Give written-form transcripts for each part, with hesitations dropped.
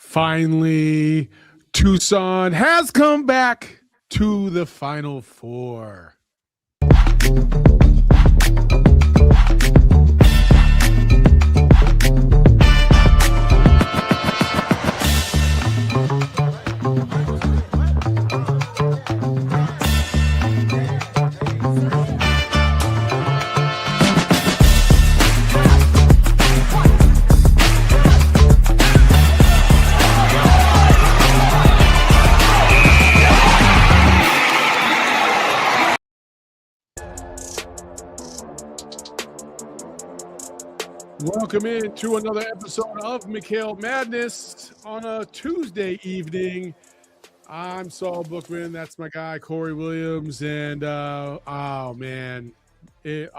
Finally, Tucson has come back to the Final Four. Welcome in to another episode of McKale Madness on a Tuesday evening. I'm Saul Bookman. That's my guy, Corey Williams. And, oh, man, the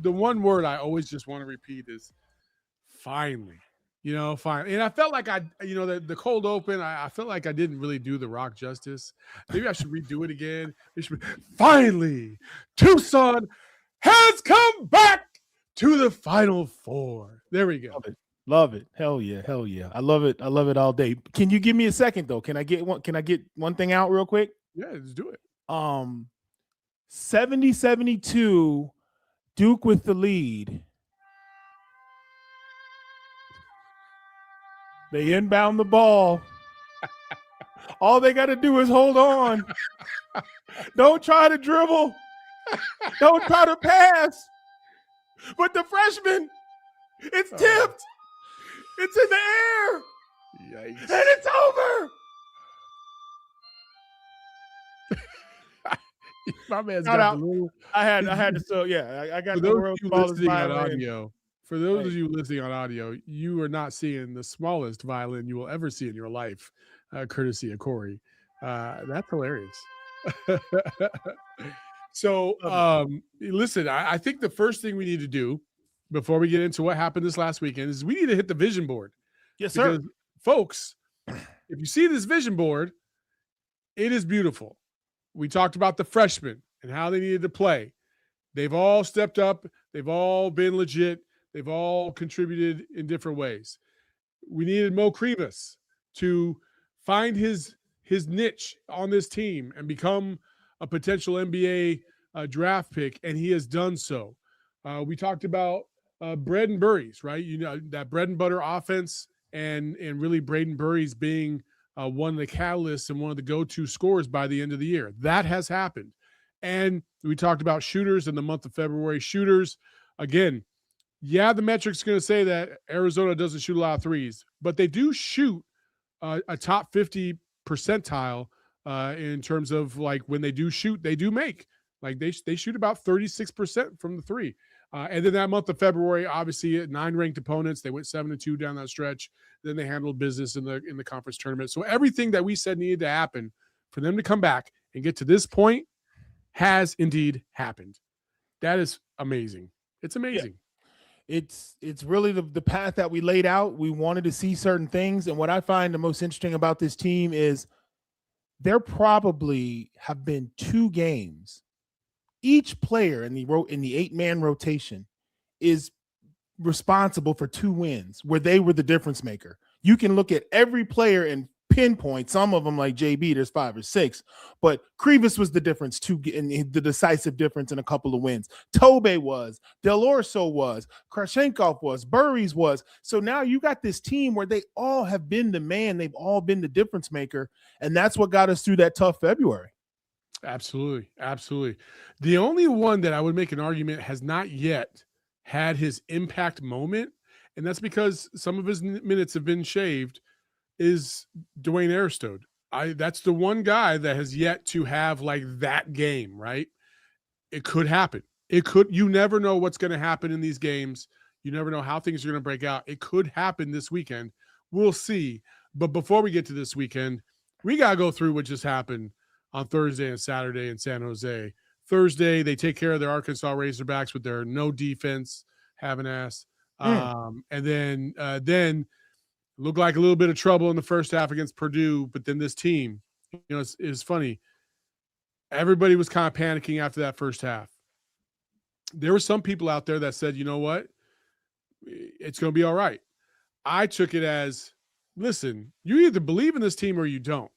one word I always just want to repeat is finally. Finally. And I felt like the cold open, I felt like I didn't really do the Rock justice. Maybe I should redo it again. Finally, Tucson has come back to the Final Four. There we go. Love it. Hell yeah. I love it all day. Can you give me a second though? Can I get one thing out real quick? Yeah, let's do it. 70-72, Duke with the lead. They inbound the ball. All they got to do is hold on. Don't try to dribble. Don't try to pass. But the freshman, it's tipped. It's in the air. Yikes. And it's over. My man's got the little. I had to. So yeah, I got for the those world's of you smallest listening on violin. audio. For those of you listening on audio, you are not seeing the smallest violin you will ever see in your life, courtesy of Corey. That's hilarious. So, listen, I think the first thing we need to do before we get into what happened this last weekend is we need to hit the vision board. Yes, sir. Because, folks, if you see this vision board, it is beautiful. We talked about the freshmen and how they needed to play. They've all stepped up. They've all been legit. They've all contributed in different ways. We needed Mo Krivas to find his niche on this team and become a potential NBA draft pick, and he has done so. We talked about Braden Burries, right? You know, that bread and butter offense, and really Braden Burries being one of the catalysts and one of the go-to scorers by the end of the year. That has happened. And we talked about shooters in the month of February. Shooters, again, yeah, the metric's going to say that Arizona doesn't shoot a lot of threes, but they do shoot a top 50 percentile in terms of like when they do shoot, they do make. Like they shoot about 36% from the three. And then that month of February, obviously 9 ranked opponents, they went 7-2 down that stretch. Then they handled business in the conference tournament. So everything that we said needed to happen for them to come back and get to this point has indeed happened. That is amazing. It's amazing. Yeah. It's really the path that we laid out. We wanted to see certain things. And what I find the most interesting about this team is there probably have been 2 games. Each player in the 8-man rotation is responsible for 2 wins where they were the difference maker. You can look at every player and pinpoint some of them, like JB, there's 5 or 6, but Krivas was the difference in the decisive difference in a couple of wins. Tobe was, Del Orso was, Krashenkov was, Burries was. So now you got this team where they all have been the man. They've all been the difference maker. And that's what got us through that tough February. Absolutely. Absolutely. The only one that I would make an argument has not yet had his impact moment, and that's because some of his minutes have been shaved, is Dwayne Aristode. That's the one guy that has yet to have like that game, right? It could happen. You never know what's going to happen in these games. You never know how things are going to break out. It could happen this weekend. We'll see. But before we get to this weekend, we got to go through what just happened on Thursday and Saturday in San Jose. Thursday, they take care of their Arkansas Razorbacks with their no defense, having ass. And then looked like a little bit of trouble in the first half against Purdue, but then this team, it's funny. Everybody was kind of panicking after that first half. There were some people out there that said, you know what? It's going to be all right. I took it as listen, you either believe in this team or you don't.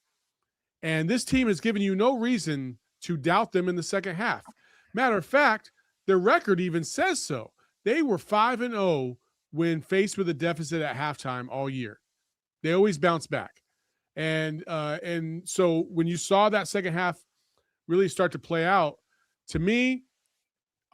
And this team has given you no reason to doubt them in the second half. Matter of fact, their record even says so. They were 5-0 when faced with a deficit at halftime all year. They always bounce back. And so when you saw that second half really start to play out, to me,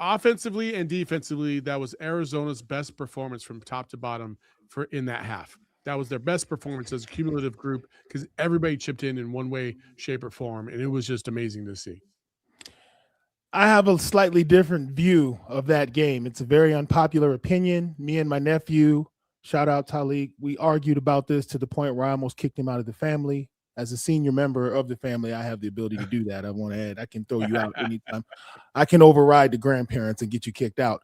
offensively and defensively, that was Arizona's best performance from top to bottom for in that half. That was their best performance as a cumulative group because everybody chipped in one way, shape, or form, and it was just amazing to see. I have a slightly different view of that game. It's a very unpopular opinion. Me and my nephew, shout out Talik, we argued about this to the point where I almost kicked him out of the family. As a senior member of the family, I have the ability to do that. I want to add, I can throw you out anytime. I can override the grandparents and get you kicked out.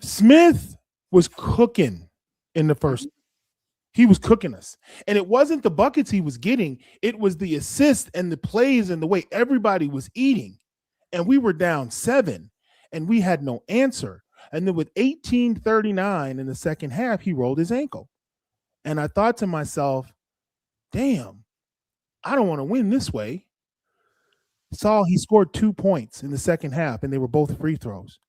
Smith was cooking in the first. He was cooking us. And it wasn't the buckets he was getting. It was the assists and the plays and the way everybody was eating. And we were down 7 and we had no answer. And then with 18:39 in the second half, he rolled his ankle. And I thought to myself, damn, I don't want to win this way. Saul, he scored 2 points in the second half, and they were both free throws.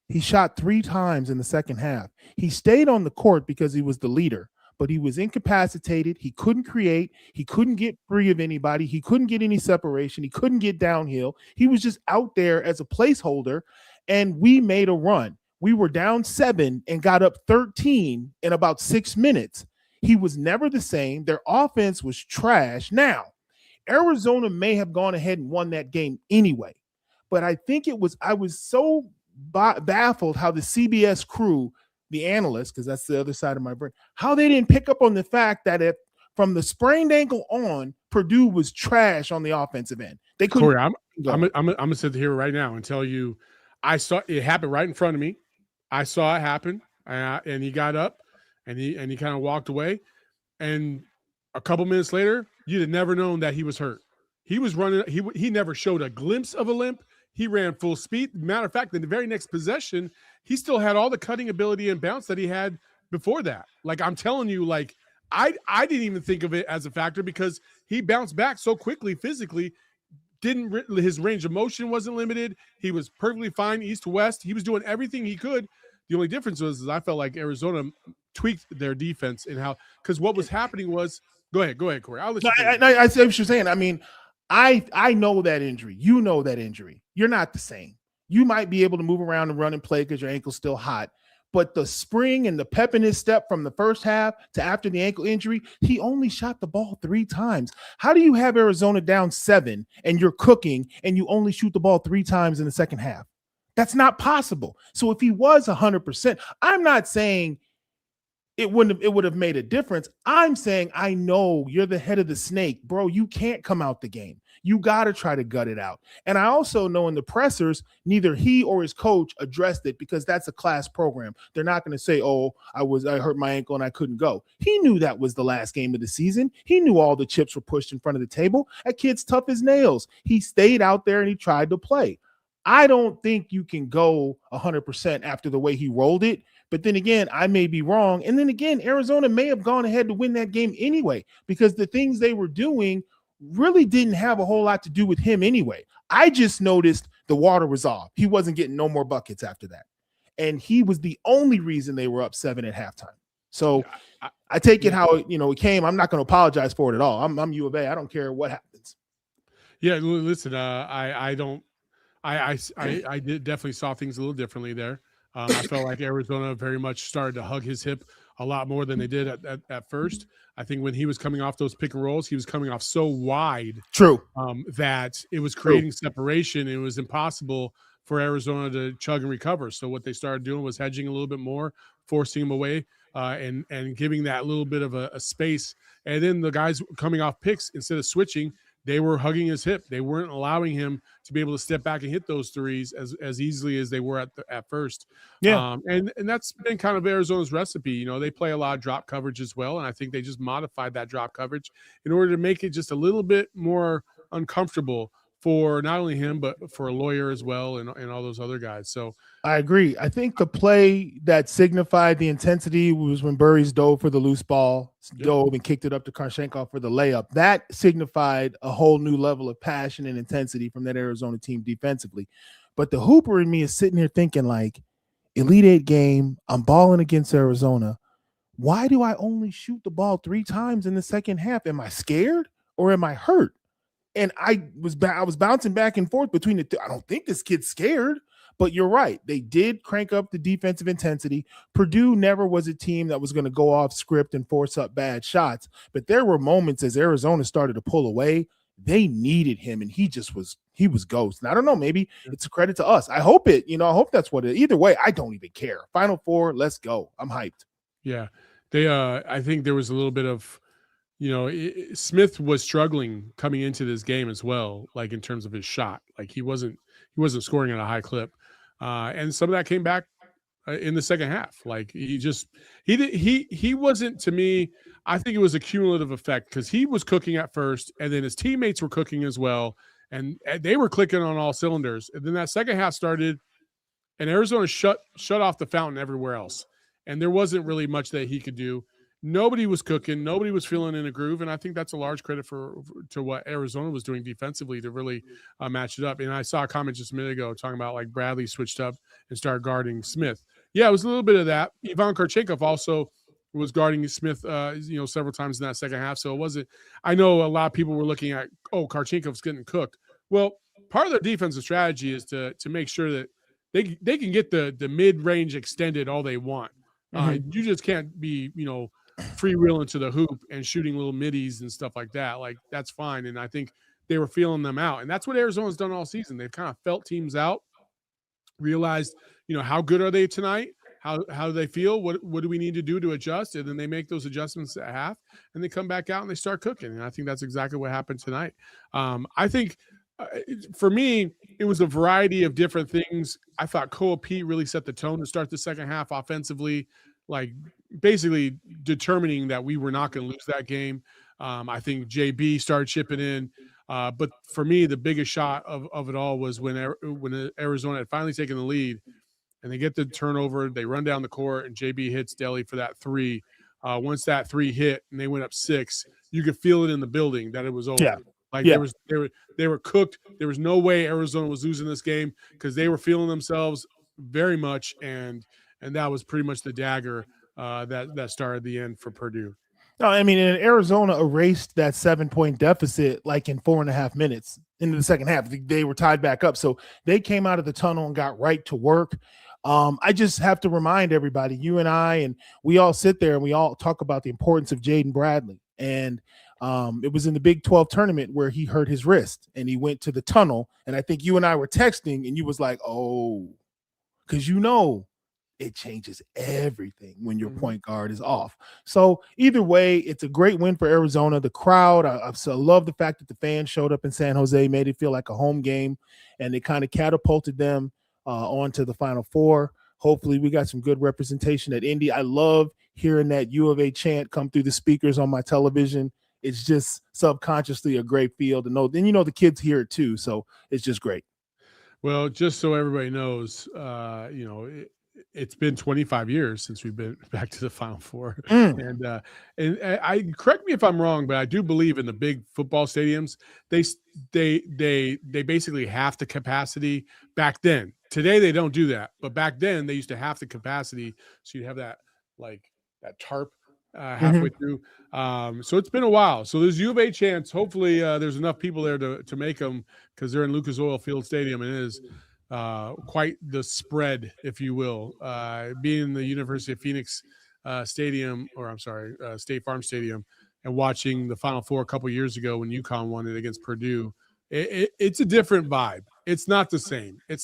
He shot 3 times in the second half. He stayed on the court because he was the leader, but he was incapacitated. He couldn't create. He couldn't get free of anybody. He couldn't get any separation. He couldn't get downhill. He was just out there as a placeholder, and we made a run. We were down 7 and got up 13 in about 6 minutes. He was never the same. Their offense was trash. Now, Arizona may have gone ahead and won that game anyway, but I think I was so baffled how the CBS crew, the analysts, because that's the other side of my brain, how they didn't pick up on the fact that from the sprained ankle on, Purdue was trash on the offensive end. They couldn't. Corey, I'm gonna sit here right now and tell you, I saw it happen right in front of me. I saw it happen, and he got up, and he kind of walked away, and a couple minutes later, you'd have never known that he was hurt. He was running. He never showed a glimpse of a limp. He ran full speed. Matter of fact, in the very next possession, he still had all the cutting ability and bounce that he had before that. Like, I'm telling you, like, I didn't even think of it as a factor because he bounced back so quickly physically. His range of motion wasn't limited. He was perfectly fine east to west. He was doing everything he could. The only difference was I felt like Arizona tweaked their defense and because what was happening was go ahead, Corey. I'll let you. I see what you're saying. I mean, I know that injury. You know that injury. You're not the same. You might be able to move around and run and play because your ankle's still hot. But the spring and the pep in his step from the first half to after the ankle injury, he only shot the ball 3 times. How do you have Arizona down 7 and you're cooking and you only shoot the ball 3 times in the second half? That's not possible. So if he was 100%, I'm not saying it would have made a difference. I'm saying, I know you're the head of the snake, bro. You can't come out the game. You got to try to gut it out. And I also know in the pressers, neither he or his coach addressed it because that's a class program. They're not going to say, oh, I hurt my ankle and I couldn't go. He knew that was the last game of the season. He knew all the chips were pushed in front of the table. That kid's tough as nails. He stayed out there and he tried to play. I don't think you can go 100% after the way he rolled it. But then again, I may be wrong. And then again, Arizona may have gone ahead to win that game anyway, because the things they were doing really didn't have a whole lot to do with him anyway. I just noticed the water was off. He wasn't getting no more buckets after that. And he was the only reason they were up 7 at halftime. So I take it how it came. I'm not going to apologize for it at all. I'm U of A. I don't care what happens. Yeah, listen, I did definitely saw things a little differently there. I felt like Arizona very much started to hug his hip a lot more than they did at first. I think when he was coming off those pick and rolls, he was coming off so wide that it was creating separation. It was impossible for Arizona to chug and recover. So what they started doing was hedging a little bit more, forcing him away, and giving that little bit of a space. And then the guys coming off picks, instead of switching, they were hugging his hip. They weren't allowing him to be able to step back and hit those threes as easily as they were at first. Yeah. And that's been kind of Arizona's recipe. They play a lot of drop coverage as well. And I think they just modified that drop coverage in order to make it just a little bit more uncomfortable for not only him, but for a Lawyer as well and all those other guys. So I agree. I think the play that signified the intensity was when Burries dove for the loose ball, dove and kicked it up to Karshenkov for the layup. That signified a whole new level of passion and intensity from that Arizona team defensively. But the hooper in me is sitting here thinking like, Elite Eight game, I'm balling against Arizona. Why do I only shoot the ball 3 times in the second half? Am I scared or am I hurt? And I was bouncing back and forth between the two. I don't think this kid's scared, but you're right. They did crank up the defensive intensity. Purdue never was a team that was going to go off script and force up bad shots, but there were moments as Arizona started to pull away, they needed him, and he was ghost. And I don't know, maybe it's a credit to us. I hope I hope that's what it is. Either way, I don't even care. Final Four, let's go. I'm hyped. Yeah. I think there was a little bit of, Smith was struggling coming into this game as well, like in terms of his shot. Like he wasn't scoring at a high clip. And some of that came back in the second half. Like he wasn't, to me, I think it was a cumulative effect because he was cooking at first and then his teammates were cooking as well. And they were clicking on all cylinders. And then that second half started and Arizona shut off the fountain everywhere else. And there wasn't really much that he could do. Nobody was cooking. Nobody was feeling in a groove. And I think that's a large credit to what Arizona was doing defensively to really match it up. And I saw a comment just a minute ago talking about like Bradley switched up and started guarding Smith. Yeah, it was a little bit of that. Ivan Karchenkov also was guarding Smith, several times in that second half. So it wasn't – I know a lot of people were looking at, Karchenkov's getting cooked. Well, part of their defensive strategy is to make sure that they can get the mid-range extended all they want. You just can't be, freewheeling to the hoop and shooting little middies and stuff like that. Like that's fine. And I think they were feeling them out. And that's what Arizona's done all season. They've kind of felt teams out, realized, how good are they tonight? How do they feel? What do we need to do to adjust? And then they make those adjustments at half and they come back out and they start cooking. And I think that's exactly what happened tonight. I think for me, it was a variety of different things. I thought Koa Pete really set the tone to start the second half offensively, like basically determining that we were not going to lose that game. I think JB started chipping in. But for me, the biggest shot of it all was when Arizona had finally taken the lead and they get the turnover, they run down the court and JB hits Delhi for that three. Once that three hit and they went up 6, you could feel it in the building that it was over. Yeah. Like they were cooked. There was no way Arizona was losing this game because they were feeling themselves very much, and that was pretty much the dagger that started the end for Purdue. No, I mean, and Arizona erased that 7-point deficit like in 4.5 minutes into the second half. They were tied back up, so they came out of the tunnel and got right to work. I just have to remind everybody, you and I, and we all sit there and we all talk about the importance of Jaden Bradley. And it was in the Big 12 tournament where he hurt his wrist and he went to the tunnel. And I think you and I were texting and you was like, oh, because it changes everything when your point guard is off. So either way, it's a great win for Arizona. The crowd, I love the fact that the fans showed up in San Jose, made it feel like a home game, and it kind of catapulted them onto the Final Four. Hopefully we got some good representation at Indy. I love hearing that U of A chant come through the speakers on my television. It's just subconsciously a great feel to know. Then, the kids hear it too. So it's just great. Well, just so everybody knows, it's been 25 years since we've been back to the Final Four. And I correct me if I'm wrong, but I do believe in the big football stadiums, they basically half the capacity back then. Today they don't do that, but back then they used to half the capacity, so you'd have that tarp halfway through. So it's been a while. So there's U of A chance. Hopefully there's enough people there to make them, because they're in Lucas Oil Field Stadium, and it is quite the spread, if you will. Being in the University of Phoenix stadium, or I'm sorry, State Farm Stadium, and watching the Final Four a couple years ago when UConn won it against Purdue, it's a different vibe. It's not the same. It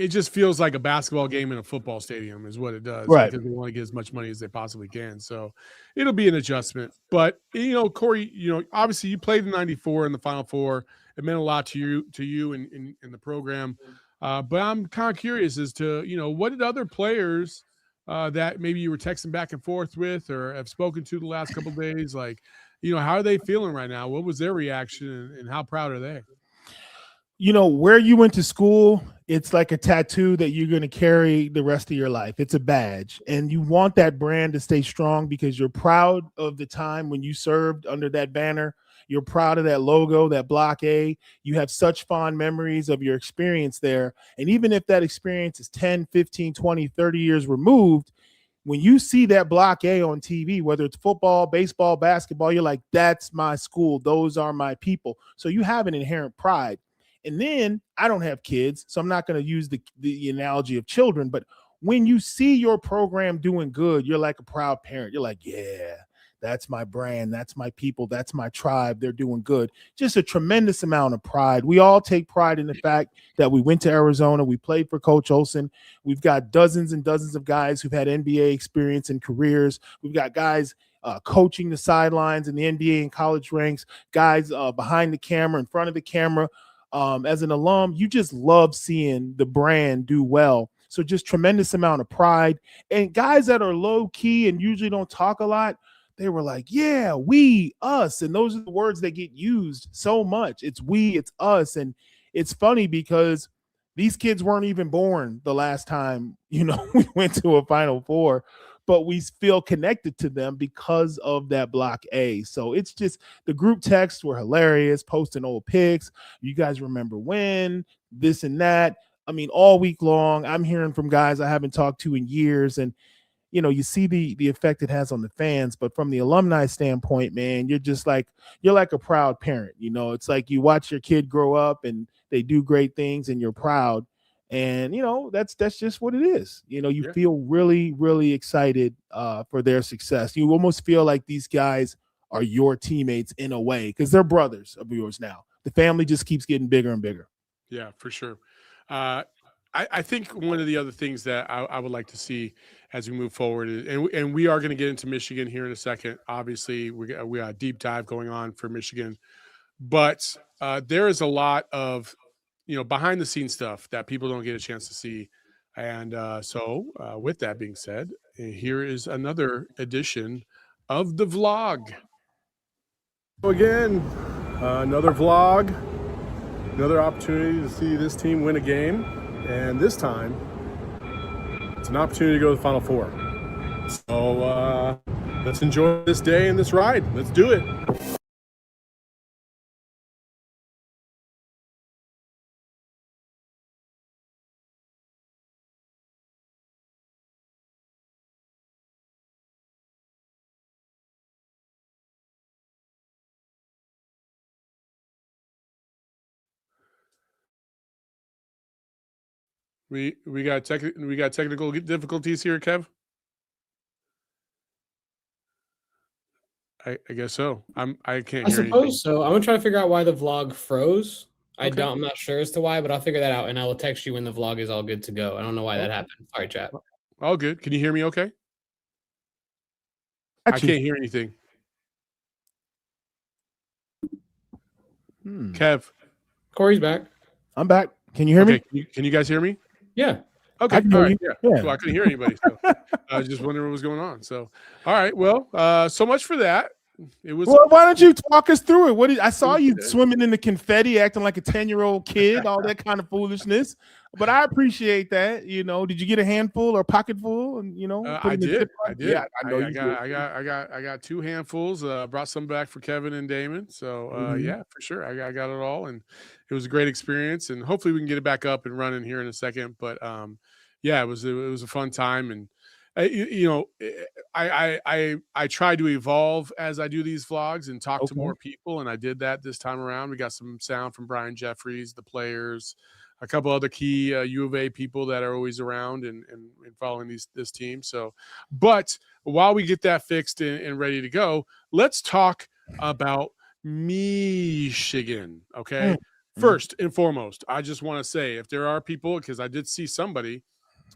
just feels like a basketball game in a football stadium is what it does. Right. Because they want to get as much money as they possibly can. So it'll be an adjustment. But, Corey, obviously you played in 94 in the Final Four. It meant a lot to you in the program. But I'm kind of curious as to, what did other players that maybe you were texting back and forth with or have spoken to the last couple of days, like, how are they feeling right now? What was their reaction and how proud are they? where you went to school, it's like a tattoo that you're going to carry the rest of your life. It's a badge, and you want that brand to stay strong because you're proud of the time when you served under that banner. You're proud of that logo, that block A. You have such fond memories of your experience there. And even if that experience is 10, 15, 20, 30 years removed, when you see that block A on TV, whether it's football, baseball, basketball, you're like, that's my school. Those are my people. So you have an inherent pride. And then I don't have kids, so I'm not going to use the analogy of children, but when you see your program doing good, you're like a proud parent. You're like, yeah, that's my brand. That's my people. That's my tribe. They're doing good. Just a tremendous amount of pride. We all take pride in the fact that we went to Arizona. We played for Coach Olson. We've got dozens and dozens of guys who've had NBA experience and careers. We've got guys coaching the sidelines in the NBA and college ranks, guys behind the camera, in front of the camera. As an alum, you just love seeing the brand do well. So just tremendous amount of pride. And guys that are low key and usually don't talk a lot, they were like, yeah, we, us. And those are the words that get used so much. It's we, it's us. And it's funny because these kids weren't even born the last time, we went to a Final Four, but we feel connected to them because of that block A. So it's just, the group texts were hilarious, posting old pics. You guys remember when, this and that. I mean, all week long, I'm hearing from guys I haven't talked to in years. And, you see the effect it has on the fans, but from the alumni standpoint, man, you're like a proud parent. It's like you watch your kid grow up and they do great things and you're proud. And, that's just what it is. You feel really, really excited for their success. You almost feel like these guys are your teammates in a way because they're brothers of yours now. The family just keeps getting bigger and bigger. Yeah, for sure. I think one of the other things that I would like to see as we move forward is, and we are going to get into Michigan here in a second. Obviously, we got a deep dive going on for Michigan, but there is a lot of behind the scenes stuff that people don't get a chance to see. And so with that being said, here is another edition of the vlog. Again, another vlog, another opportunity to see this team win a game. And this time, it's an opportunity to go to the Final Four. So let's enjoy this day and this ride. Let's do it. We got technical difficulties here, Kev. I guess so. I can't I hear anything. suppose so. I'm gonna try to figure out why the vlog froze. Okay. I'm not sure as to why, but I'll figure that out and I will text you when the vlog is all good to go. I don't know why that happened. Sorry, chat. All good. Can you hear me okay? I can't hear anything. Kev. Corey's back. I'm back. Can you hear me? Can you guys hear me? Yeah. Okay. All right. Yeah. Yeah. Well, I couldn't hear anybody. So I was just wondering what was going on. So, all right. Well, so much for that. It was. Well, why don't you talk us through it? I saw you swimming in the confetti, acting like a 10-year-old kid, all that kind of foolishness. But I appreciate that. Did you get a handful or pocketful? And I did. Yeah, I know I got 2 handfuls. Brought some back for Kevin and Damon. So yeah, for sure. I got it all, and it was a great experience. And hopefully we can get it back up and running here in a second. But yeah, it was a fun time, and I try to evolve as I do these vlogs and talk to more people, and I did that this time around. We got some sound from Brian Jeffries, the players, a couple other key U of A people that are always around and following this team. So, but while we get that fixed and ready to go, let's talk about Michigan. Okay. First and foremost, I just want to say, if there are people, because I did see somebody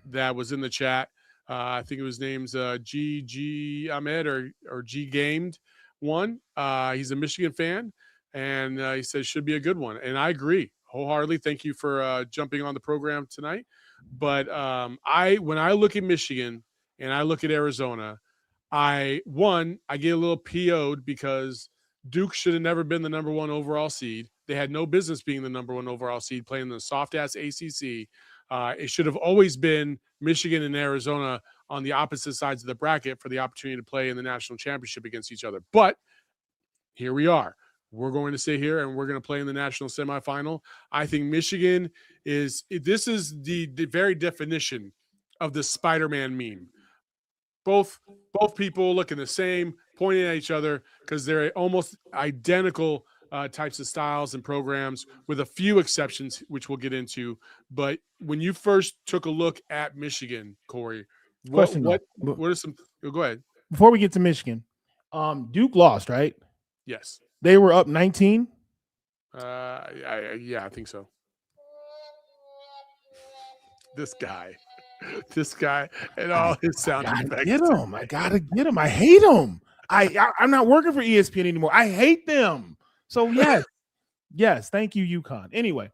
that was in the chat, I think it was name's G Ahmed or G Gamed one. He's a Michigan fan, and he says should be a good one. And I agree wholeheartedly. Thank you for jumping on the program tonight. But when I look at Michigan and I look at Arizona, I get a little PO'd because Duke should have never been the #1 overall seed. They had no business being the number 1 overall seed, playing the soft-ass ACC. It should have always been Michigan and Arizona on the opposite sides of the bracket for the opportunity to play in the national championship against each other. But here we are. We're going to sit here and we're going to play in the national semifinal. I think Michigan is the very definition of the Spider-Man meme. Both people looking the same, pointing at each other because they're almost identical types of styles and programs, with a few exceptions, which we'll get into. But when you first took a look at Michigan, Corey, what are some? Go ahead. Before we get to Michigan, Duke lost, right? Yes. They were up 19. Yeah, I think so. This guy, and all his sound effects. I gotta get him. I hate him. I'm not working for ESPN anymore. I hate them. So yes. Thank you, UConn. Anyway,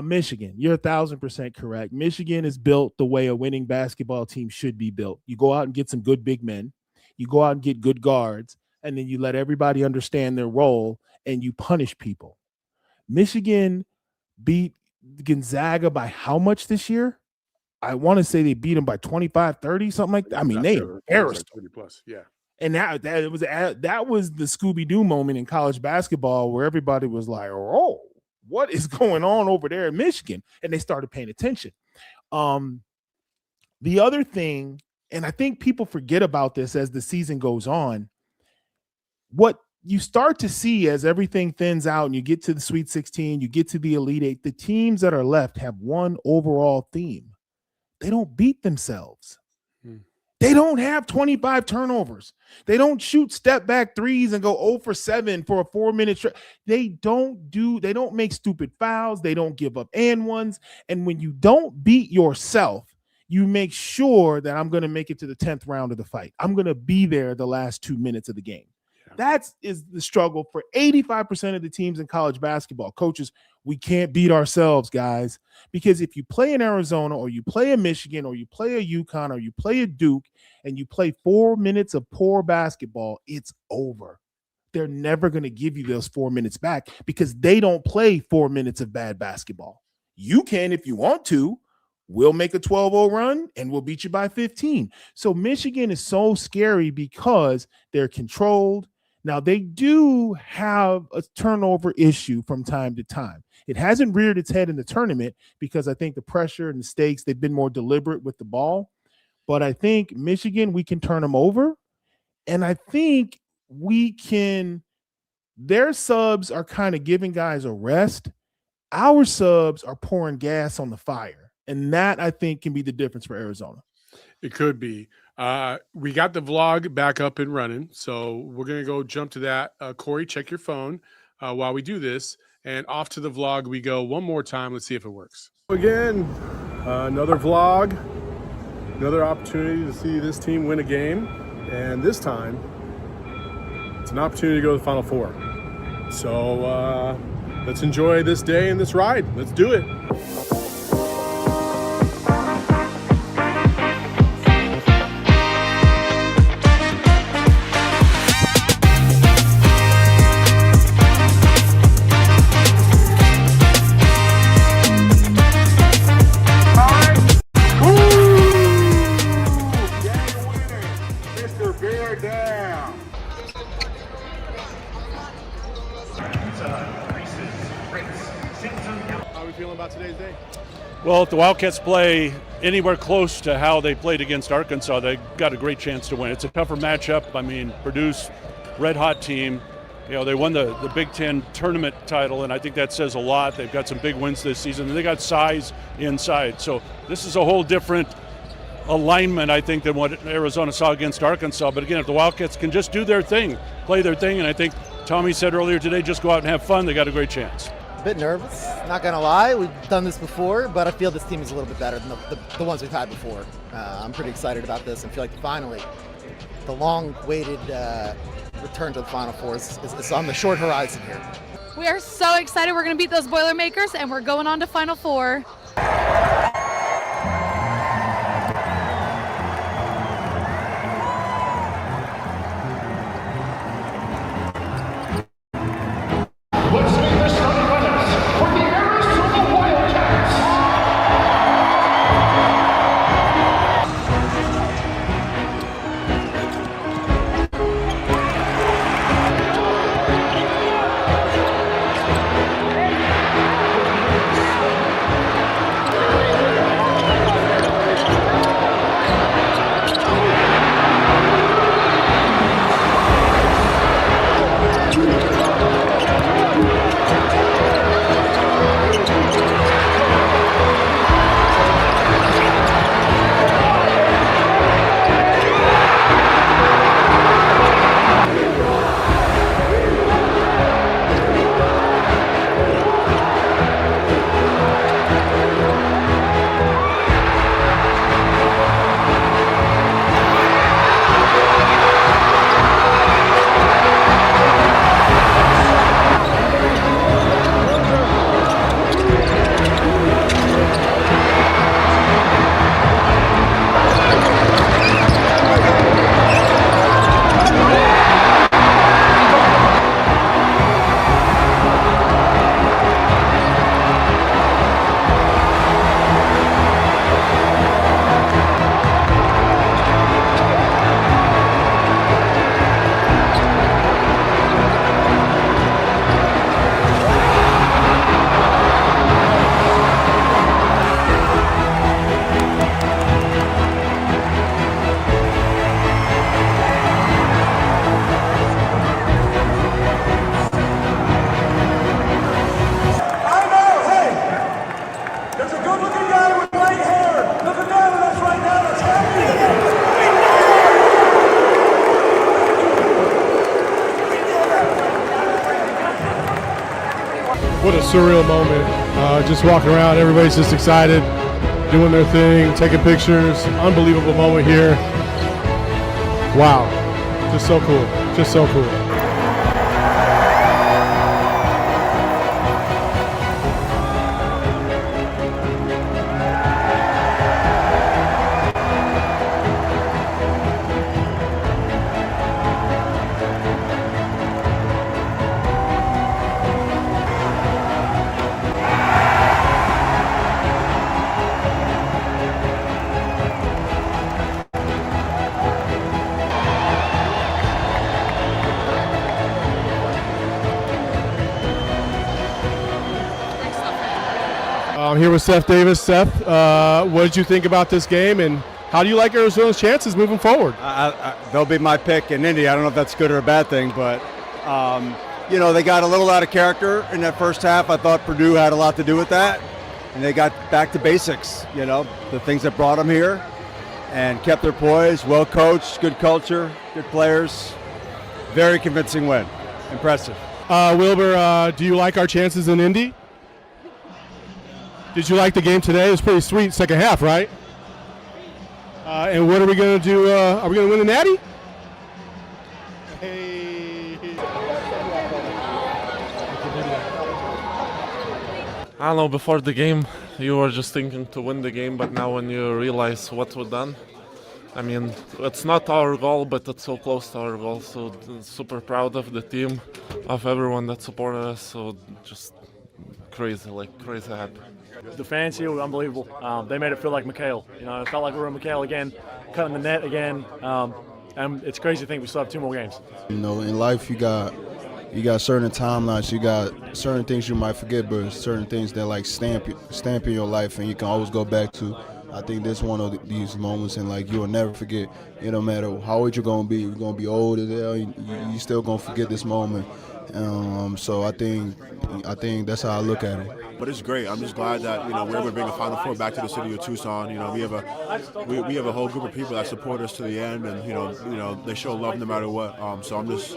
Michigan, you're 1,000% correct. Michigan is built the way a winning basketball team should be built. You go out and get some good big men. You go out and get good guards, and then you let everybody understand their role and you punish people. Michigan beat Gonzaga by how much this year? I want to say they beat them by 25, 30, something like that. I mean, they embarrassed 30 plus, yeah. And that was the Scooby-Doo moment in college basketball where everybody was like, oh, what is going on over there in Michigan? And they started paying attention. The other thing, and I think people forget about this as the season goes on, what you start to see as everything thins out and you get to the Sweet 16, you get to the Elite Eight, the teams that are left have one overall theme. They don't beat themselves. They don't have 25 turnovers. They don't shoot step back threes and go 0 for 7 for a 4-minute stretch. They don't make stupid fouls. They don't give up and ones. And when you don't beat yourself, you make sure that I'm going to make it to the 10th round of the fight. I'm going to be there the last 2 minutes of the game. That is the struggle for 85% of the teams in college basketball. Coaches, we can't beat ourselves, guys, because if you play in Arizona or you play in Michigan or you play a UConn or you play a Duke and you play 4 minutes of poor basketball, it's over. They're never going to give you those 4 minutes back because they don't play 4 minutes of bad basketball. You can if you want to. We'll make a 12-0 run and we'll beat you by 15. So Michigan is so scary because they're controlled. Now, they do have a turnover issue from time to time. It hasn't reared its head in the tournament because I think the pressure and the stakes, they've been more deliberate with the ball. But I think Michigan, we can turn them over. And I think their subs are kind of giving guys a rest. Our subs are pouring gas on the fire. And that, I think, can be the difference for Arizona. It could be. We got the vlog back up and running, so we're going to go jump to that. Corey, check your phone while we do this, and off to the vlog we go one more time. Let's see if it works. Again, another vlog, another opportunity to see this team win a game, and this time it's an opportunity to go to the Final Four. So let's enjoy this day and this ride. Let's do it. Well, if the Wildcats play anywhere close to how they played against Arkansas, they got a great chance to win. It's a tougher matchup. I mean, Purdue's red-hot team. You know, they won the Big Ten tournament title, and I think that says a lot. They've got some big wins this season, and they got size inside. So this is a whole different alignment, I think, than what Arizona saw against Arkansas. But again, if the Wildcats can just do their thing, play their thing, and I think Tommy said earlier today, just go out and have fun, they got a great chance. Bit nervous, not gonna lie. We've done this before, but I feel this team is a little bit better than the ones we've had before. I'm pretty excited about this and feel like finally the long-awaited return to the Final Four is on the short horizon here. We are so excited. We're gonna beat those Boilermakers and we're going on to Final Four. Let's meet the starting surreal moment. Just walking around, everybody's just excited, doing their thing, taking pictures. Unbelievable moment here. Wow, just so cool, just so cool. I'm here with Seth Davis. Seth, what did you think about this game, and how do you like Arizona's chances moving forward? They'll be my pick in Indy. I don't know if that's good or a bad thing, but they got a little out of character in that first half. I thought Purdue had a lot to do with that, and they got back to basics. The things that brought them here, and kept their poise. Well coached, good culture, good players. Very convincing win. Impressive. Wilbur, do you like our chances in Indy? Did you like the game today? It was pretty sweet second half, right? And what are we going to do? Are we going to win the Natty? I don't know, before the game you were just thinking to win the game, but now when you realize what we've done, I mean, it's not our goal, but it's so close to our goal. So super proud of the team, of everyone that supported us. So just crazy happy. The fans here were unbelievable. They made it feel like McKale. It felt like we were in McKale again, cutting the net again. And it's crazy to think we still have 2 more games. In life you got certain timelines, you got certain things you might forget, but certain things that like stamp in your life, and you can always go back to. I think this one of these moments, and like you will never forget. It don't matter how old you're gonna be. You're gonna be old as hell. You still gonna forget this moment. So I think that's how I look at it. But it's great. I'm just glad that we're able to bring a Final Four back to the city of Tucson. We have a whole group of people that support us to the end, and they show love no matter what. So I'm just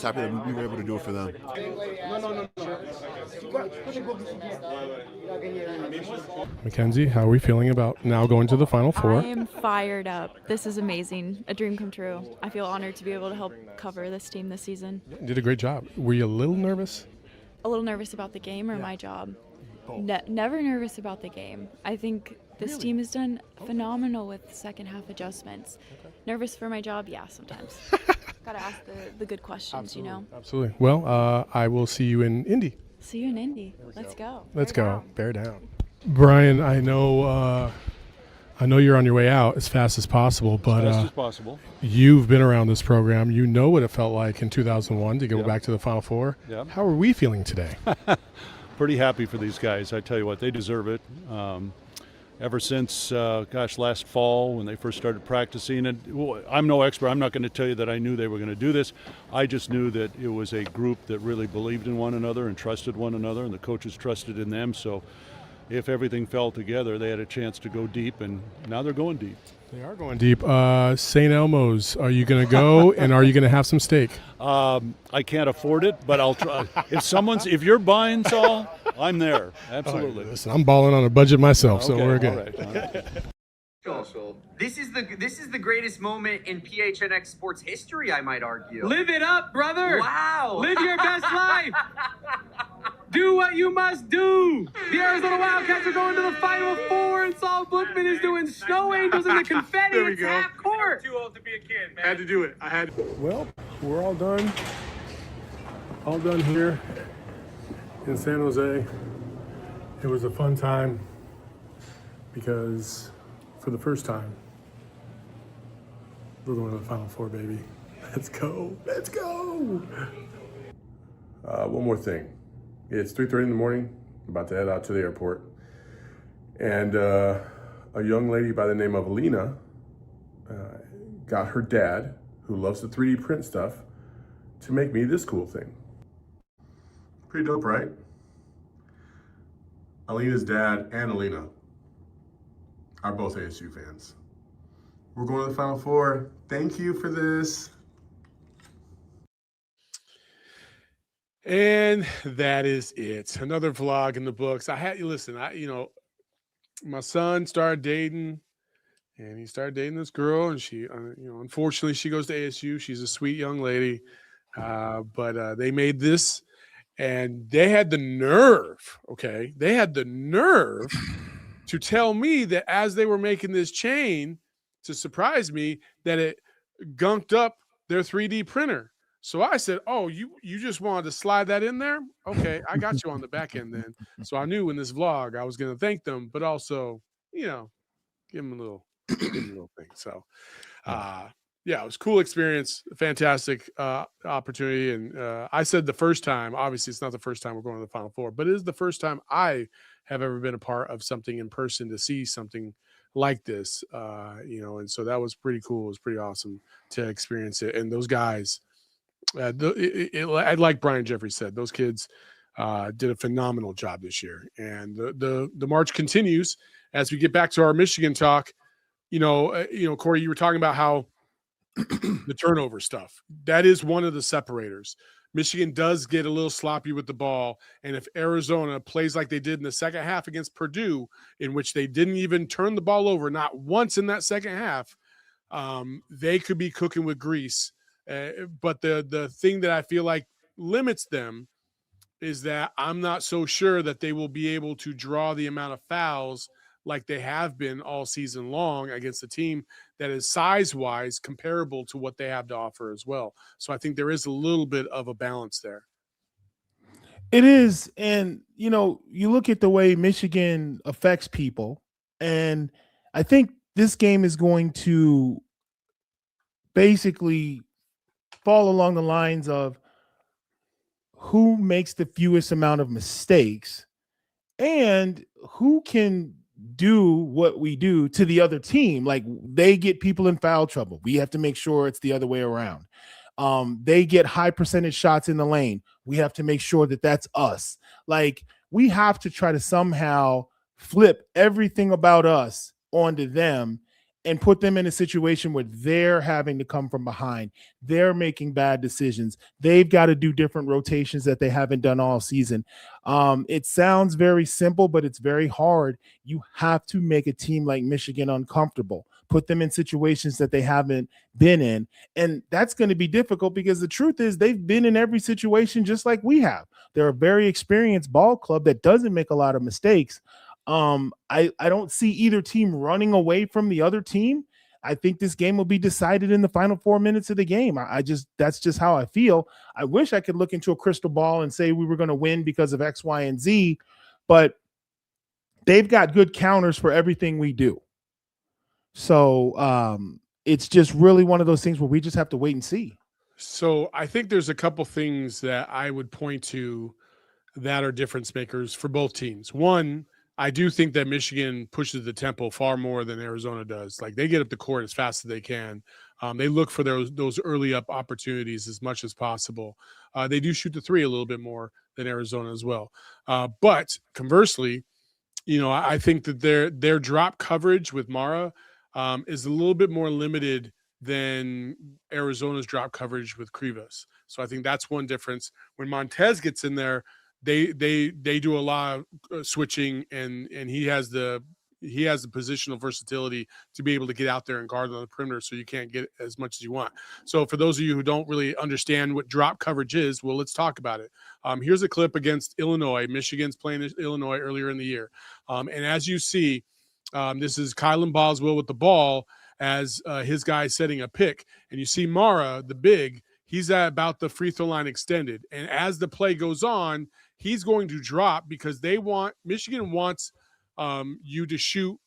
happy that we were able to do it for them. Mackenzie, how are we feeling about now going to the Final Four? I am fired up. This is amazing. A dream come true. I feel honored to be able to help cover this team this season. You did a great job. Were you a little nervous? A little nervous about the game or my job? Never nervous about the game. I think this team has done phenomenal with second half adjustments. Okay. Nervous for my job? Yeah, sometimes. Gotta ask the good questions, Absolutely. Well, I will see you in Indy. See you in Indy. Let's go. Let's go. Bear down. Brian, I know you're on your way out as fast as possible, but as fast as possible. You've been around this program. You know what it felt like in 2001 to go back to the Final Four. Yep. How are we feeling today? Pretty happy for these guys. I tell you what, they deserve it. Ever since, last fall when they first started practicing. And I'm no expert. I'm not going to tell you that I knew they were going to do this. I just knew that it was a group that really believed in one another and trusted one another, and the coaches trusted in them. So if everything fell together, they had a chance to go deep, and now they're going deep. They are going deep. St. Elmo's, are you going to go, and are you going to have some steak? I can't afford it, but I'll try. If you're buying, Saul, I'm there. Absolutely. Listen, I'm balling on a budget myself, so we're good. All right. This is the greatest moment in PHNX sports history, I might argue. Live it up, brother. Wow. Live your best life. Do what you must do. The Arizona Wildcats are going to the Final Four, and Saul Bookman is doing snow angels in the confetti. There we it's go. half court. Too old to be a kid, man. I had to do it. Well, we're all done. All done here in San Jose. It was a fun time because for the first time, we're going to the Final Four, baby. Let's go. Let's go. One more thing. It's 3:30 in the morning. I'm about to head out to the airport. And a young lady by the name of Alina got her dad, who loves to 3D print stuff, to make me this cool thing. Pretty dope, right? Alina's dad and Alina are both ASU fans. We're going to the Final Four. Thank you for this. And that is it. Another vlog in the books. I had you listen. My son started dating, and he started dating this girl, and she, unfortunately, she goes to ASU. She's a sweet young lady, but they made this, and they had the nerve. Okay, they had the nerve to tell me that as they were making this chain to surprise me, that it gunked up their 3D printer. So I said, "Oh, you just wanted to slide that in there? Okay, I got you on the back end then." So I knew in this vlog I was going to thank them, but also, give them a little thing. So, yeah, it was a cool experience, fantastic opportunity. And I said the first time, obviously it's not the first time we're going to the Final Four, but it is the first time I have ever been a part of something in person to see something like this, and so that was pretty cool. It was pretty awesome to experience it. And those guys, like Brian Jeffrey said, those kids did a phenomenal job this year. And the march continues as we get back to our Michigan talk. Corey, you were talking about how the turnover stuff, that is one of the separators. Michigan does get a little sloppy with the ball. And if Arizona plays like they did in the second half against Purdue, in which they didn't even turn the ball over, not once in that second half, they could be cooking with grease. But the thing that I feel like limits them is that I'm not so sure that they will be able to draw the amount of fouls like they have been all season long against a team that is size-wise comparable to what they have to offer as well. So I think there is a little bit of a balance there. It is. And, you look at the way Michigan affects people, and I think this game is going to basically fall along the lines of who makes the fewest amount of mistakes and who can do what we do to the other team. Like, they get people in foul trouble, we have to make sure it's the other way around. They get high percentage shots in the lane, we have to make sure that that's us. Like, we have to try to somehow flip everything about us onto them and put them in a situation where they're having to come from behind. They're making bad decisions. They've got to do different rotations that they haven't done all season. It sounds very simple, but it's very hard. You have to make a team like Michigan uncomfortable, put them in situations that they haven't been in. And that's going to be difficult because the truth is they've been in every situation just like we have. They're a very experienced ball club that doesn't make a lot of mistakes. I don't see either team running away from the other team. I think this game will be decided in the final 4 minutes of the game. That's just how I feel. I wish I could look into a crystal ball and say we were going to win because of X, Y, and Z, but they've got good counters for everything we do. So it's just really one of those things where we just have to wait and see. So I think there's a couple things that I would point to that are difference makers for both teams. One, I do think that Michigan pushes the tempo far more than Arizona does. Like, they get up the court as fast as they can. They look for those early up opportunities as much as possible. They do shoot the three a little bit more than Arizona as well. But conversely, I think that their drop coverage with Mara is a little bit more limited than Arizona's drop coverage with Krivas. So I think that's one difference. When Montez gets in there, they do a lot of switching, and he has the positional versatility to be able to get out there and guard on the perimeter, so you can't get as much as you want. So for those of you who don't really understand what drop coverage is, well, let's talk about it. Here's a clip against Illinois. Michigan's playing Illinois earlier in the year. And as you see, this is Kylan Boswell with the ball as his guy setting a pick. And you see Mara, the big, he's at about the free throw line extended. And as the play goes on, he's going to drop because Michigan wants you to shoot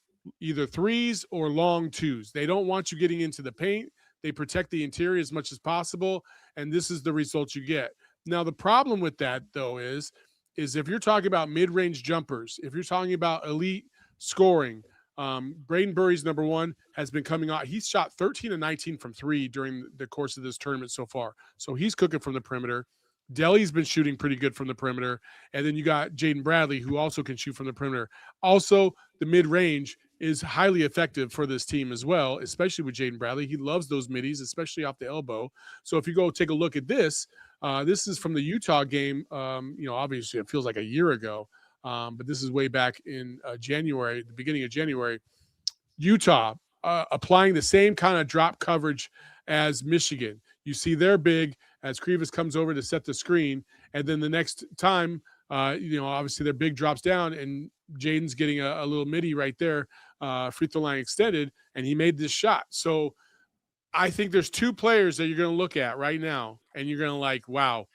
either threes or long twos. They don't want you getting into the paint. They protect the interior as much as possible, and this is the result you get. Now, the problem with that, though, is if you're talking about mid-range jumpers, if you're talking about elite scoring, Braden Burry's number one has been coming out. He's shot 13 and 19 from three during the course of this tournament so far. So he's cooking from the perimeter. Deli's been shooting pretty good from the perimeter. And then you got Jaden Bradley, who also can shoot from the perimeter. Also, the mid-range is highly effective for this team as well, especially with Jaden Bradley. He loves those middies, especially off the elbow. So if you go take a look at this, This is from the Utah game. Obviously it feels like a year ago, but this is way back in January, the beginning of January. Utah applying the same kind of drop coverage as Michigan. You see they're big as Krivas comes over to set the screen, and then the next time, obviously their big drops down, and Jaden's getting a little midi right there, free throw line extended, and he made this shot. So I think there's two players that you're going to look at right now, and you're going to like, wow,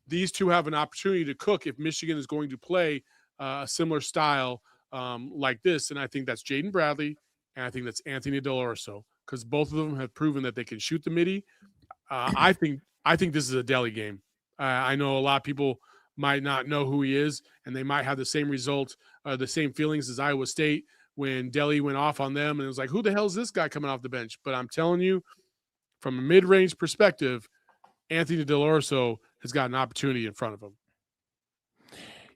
these two have an opportunity to cook if Michigan is going to play a similar style like this. And I think that's Jaden Bradley, and I think that's Anthony Delorso, because both of them have proven that they can shoot the midi. I think this is a Delhi game. I know a lot of people might not know who he is, and they might have the same result, the same feelings as Iowa State when Delhi went off on them, and it was like, who the hell is this guy coming off the bench? But I'm telling you, from a mid-range perspective, Anthony Delorso has got an opportunity in front of him.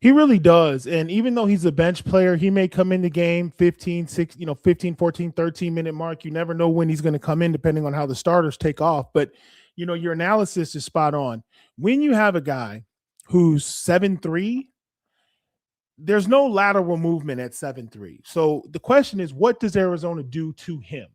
He really does. And even though he's a bench player, he may come in the game 15, 14, 13-minute mark. You never know when he's going to come in depending on how the starters take off. But, your analysis is spot on. When you have a guy who's 7'3", there's no lateral movement at 7'3". So the question is, what does Arizona do to him?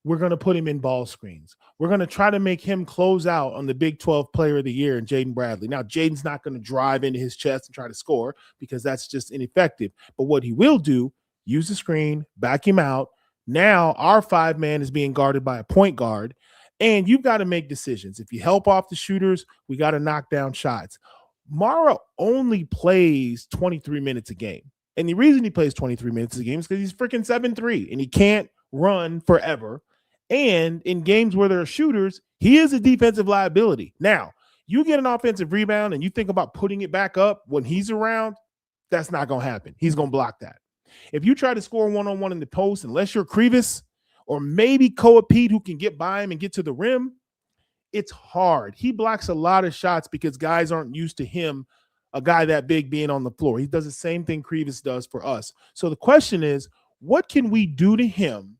We're going to put him in ball screens. We're going to try to make him close out on the Big 12 Player of the Year in Jaden Bradley. Now, Jaden's not going to drive into his chest and try to score because that's just ineffective. But what he will do, use the screen, back him out. Now our 5-man is being guarded by a point guard, and you've got to make decisions. If you help off the shooters, we got to knock down shots. Mara only plays 23 minutes a game. And the reason he plays 23 minutes a game is because he's freaking 7'3", and he can't run forever. And in games where there are shooters, he is a defensive liability. Now, you get an offensive rebound and you think about putting it back up when he's around, that's not going to happen. He's going to block that. If you try to score one-on-one in the post, unless you're Krivas or maybe Koa Pete who can get by him and get to the rim, it's hard. He blocks a lot of shots because guys aren't used to him, a guy that big, being on the floor. He does the same thing Krivas does for us. So the question is, what can we do to him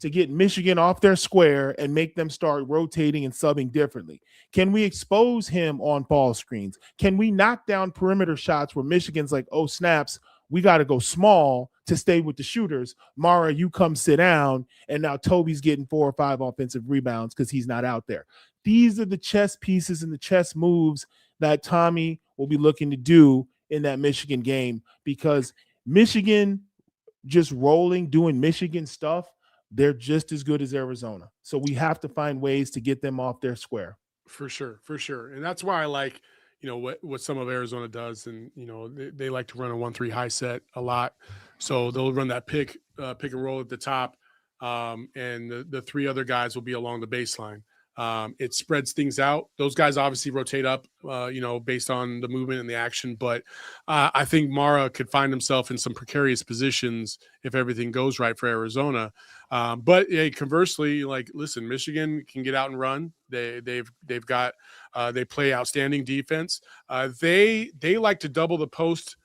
to get Michigan off their square and make them start rotating and subbing differently? Can we expose him on ball screens? Can we knock down perimeter shots where Michigan's like, oh, snaps, we got to go small to stay with the shooters. Mara, you come sit down, and now Toby's getting 4 or 5 offensive rebounds because he's not out there. These are the chess pieces and the chess moves that Tommy will be looking to do in that Michigan game, because Michigan just rolling, doing Michigan stuff, they're just as good as Arizona. So we have to find ways to get them off their square. For sure. And that's why I like, what some of Arizona does. And, they like to run a 1-3 high set a lot. So they'll run that pick and roll at the top. And the 3 other guys will be along the baseline. It spreads things out. Those guys obviously rotate up, based on the movement and the action. But I think Mara could find himself in some precarious positions if everything goes right for Arizona. But conversely, listen, Michigan can get out and run. They've got they play outstanding defense. They like to double the post.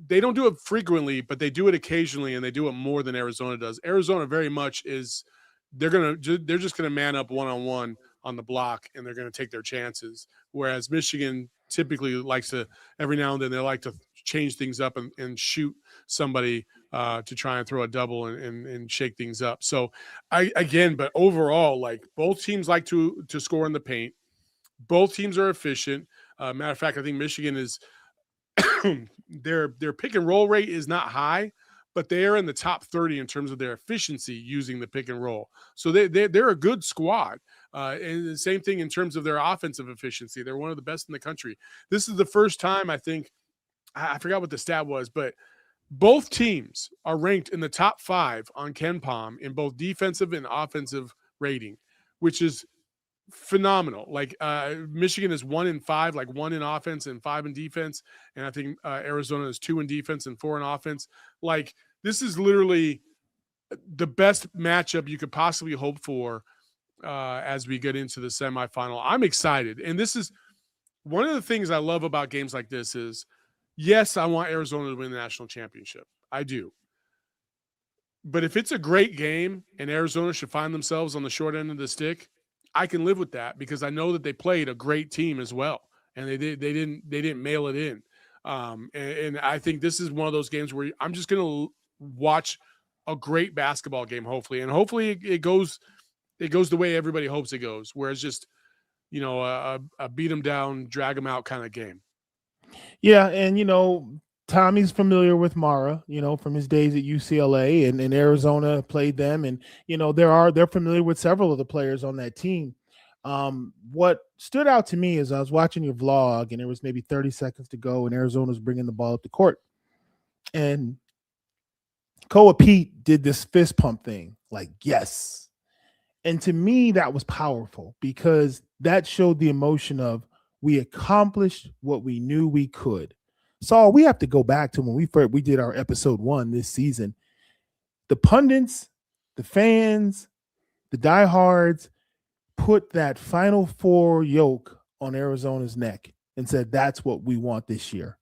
They don't do it frequently, but they do it occasionally, and they do it more than Arizona does. Arizona very much is. They're just gonna man up one-on-one on the block, and they're gonna take their chances. Whereas Michigan typically likes to, every now and then, they like to change things up and shoot somebody to try and throw a double and shake things up. So but overall, both teams like to score in the paint. Both teams are efficient. Matter of fact, I think Michigan is their pick and roll rate is not high, but they are in the top 30 in terms of their efficiency using the pick and roll. So they're a good squad. And the same thing in terms of their offensive efficiency. They're one of the best in the country. This is the first time, I think, I forgot what the stat was, but both teams are ranked in the top 5 on KenPom in both defensive and offensive rating, which is phenomenal. Michigan is 1 in 5, 1 in offense and 5 in defense. And I think Arizona is 2 in defense and 4 in offense. This is literally the best matchup you could possibly hope for as we get into the semifinal. I'm excited. And this is one of the things I love about games like this is, yes, I want Arizona to win the national championship. I do. But if it's a great game and Arizona should find themselves on the short end of the stick, I can live with that because I know that they played a great team as well. and they didn't mail it in. And I think this is one of those games where I'm just going to watch a great basketball game, hopefully, and hopefully it goes the way everybody hopes it goes, where it's just a beat them down, drag them out kind of game. Yeah, and Tommy's familiar with Mara, from his days at UCLA and Arizona, played them, and they're familiar with several of the players on that team. What stood out to me is I was watching your vlog, and there was maybe 30 seconds to go, and Arizona's bringing the ball up the court, and Koa Pete did this fist pump thing, like yes, and to me that was powerful because that showed the emotion of we accomplished what we knew we could. Saul, we have to go back to when we did our episode 1 this season. The pundits, the fans, the diehards put that Final Four yoke on Arizona's neck and said, that's what we want this year.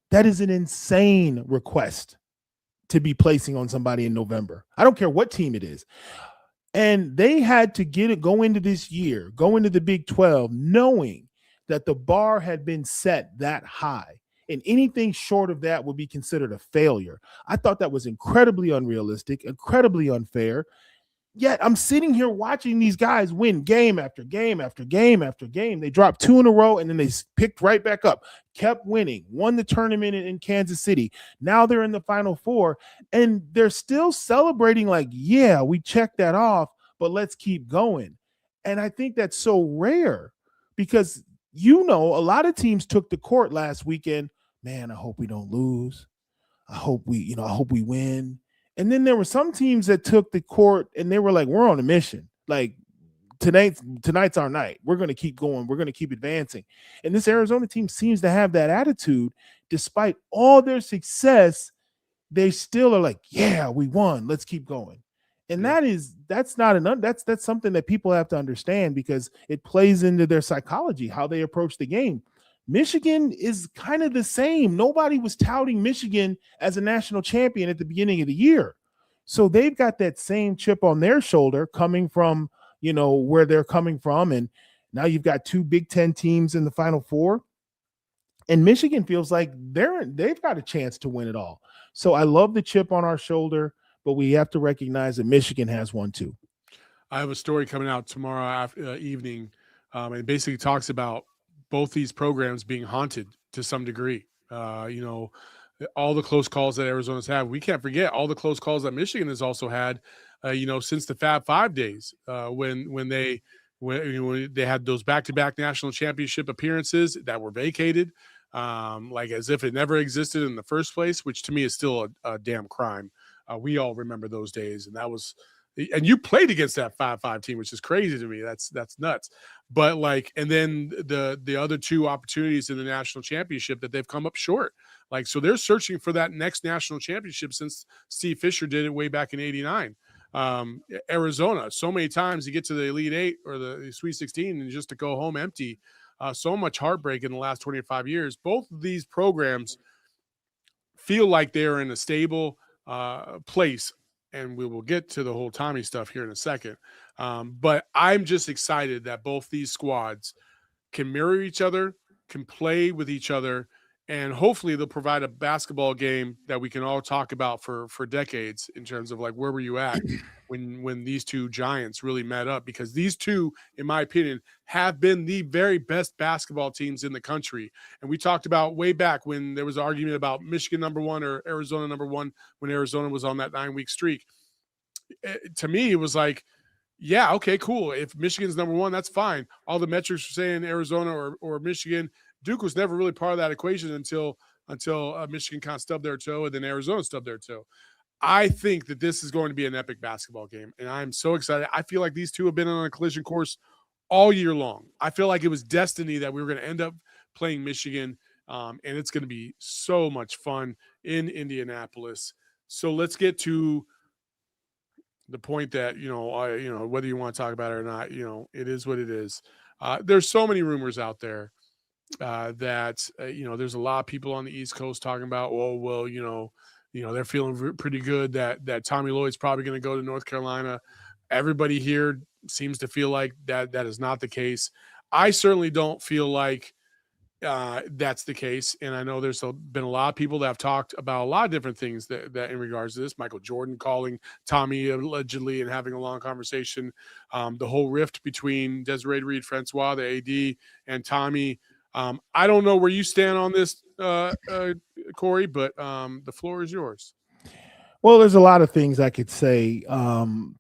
That is an insane request to be placing on somebody in November. I don't care what team it is. And they had to go into this year, go into the Big 12, knowing that the bar had been set that high. And anything short of that would be considered a failure. I thought that was incredibly unrealistic, incredibly unfair. Yet I'm sitting here watching these guys win game after game after game after game. They dropped 2 in a row, and then they picked right back up, kept winning, won the tournament in Kansas City. Now they're in the Final Four, and they're still celebrating like, yeah, we checked that off, but let's keep going. And I think that's so rare because a lot of teams took the court last weekend. Man, I hope we don't lose. I hope we win. And then there were some teams that took the court and they were like, we're on a mission. Like tonight's our night. We're going to keep going. We're going to keep advancing. And this Arizona team seems to have that attitude. Despite all their success, they still are like, yeah, we won. Let's keep going. And that's something that people have to understand because it plays into their psychology, how they approach the game. Michigan is kind of the same. Nobody was touting Michigan as a national champion at the beginning of the year. So they've got that same chip on their shoulder coming from, where they're coming from. And now you've got 2 Big Ten teams in the Final Four. And Michigan feels like they've got a chance to win it all. So I love the chip on our shoulder, but we have to recognize that Michigan has one too. I have a story coming out tomorrow evening. It basically talks about both these programs being haunted to some degree. All the close calls that Arizona's had. We can't forget all the close calls that Michigan has also had, since the Fab 5 days, when they had those back-to-back national championship appearances that were vacated, like as if it never existed in the first place, which to me is still a damn crime. We all remember those days, and you played against that 5-5 team, which is crazy to me. That's nuts. But and then the other 2 opportunities in the national championship that they've come up short. So they're searching for that next national championship since Steve Fisher did it way back in '89. Arizona, so many times you get to the Elite 8 or the Sweet 16 and just to go home empty. So much heartbreak in the last 25 years. Both of these programs feel like they're in a stable place. And we will get to the whole Tommy stuff here in a second. But I'm just excited that both these squads can mirror each other, can play with each other, and hopefully they'll provide a basketball game that we can all talk about for decades in terms of where were you at when these 2 giants really met up, because these 2, in my opinion, have been the very best basketball teams in the country. And we talked about way back when there was an argument about Michigan #1 or Arizona #1 when Arizona was on that 9-week streak. To me, it was like, yeah, okay, cool. If Michigan's #1, that's fine. All the metrics were saying Arizona or Michigan. Duke was never really part of that equation until Michigan kind of stubbed their toe, and then Arizona stubbed their toe. I think that this is going to be an epic basketball game, and I'm so excited. I feel like these 2 have been on a collision course all year long. I feel like it was destiny that we were going to end up playing Michigan, and it's going to be so much fun in Indianapolis. So let's get to the point that, whether you want to talk about it or not, it is what it is. There's so many rumors out there that, there's a lot of people on the East Coast talking about, they're feeling pretty good that Tommy Lloyd's probably going to go to North Carolina. Everybody here seems to feel like that is not the case. I certainly don't feel like that's the case. And I know there's been a lot of people that have talked about a lot of different things that in regards to this. Michael Jordan calling Tommy allegedly and having a long conversation. The whole rift between Desiree Reed-Francois, the AD, and Tommy. I don't know where you stand on this, Corey, but the floor is yours. Well, there's a lot of things I could say.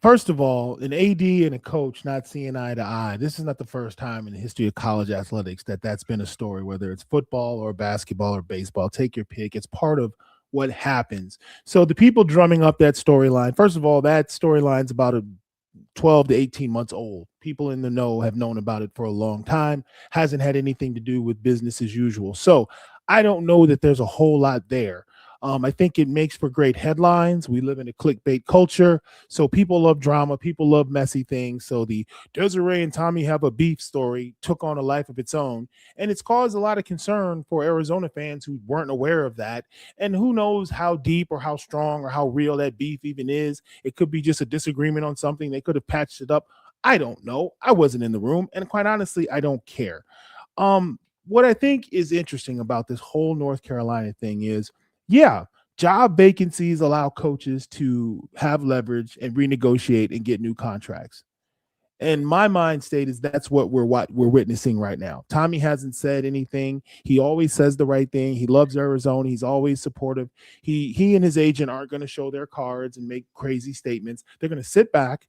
First of all, an AD and a coach not seeing eye to eye. This is not the first time in the history of college athletics that's been a story, whether it's football or basketball or baseball. Take your pick. It's part of what happens. So the people drumming up that storyline, first of all, that storyline's about 12 to 18 months old. People in the know have known about it for a long time. Hasn't had anything to do with business as usual. So I don't know that there's a whole lot there. I think it makes for great headlines. We live in a clickbait culture, so people love drama. People love messy things. So the Desiree and Tommy have a beef story took on a life of its own, and it's caused a lot of concern for Arizona fans who weren't aware of that. And who knows how deep or how strong or how real that beef even is. It could be just a disagreement on something. They could have patched it up. I don't know. I wasn't in the room, and quite honestly, I don't care. What I think is interesting about this whole North Carolina thing is, yeah, job vacancies allow coaches to have leverage and renegotiate and get new contracts. And my mind state is that's what we're witnessing right now. Tommy hasn't said anything. He always says the right thing. He loves Arizona. He's always supportive. He and his agent aren't going to show their cards and make crazy statements. They're going to sit back,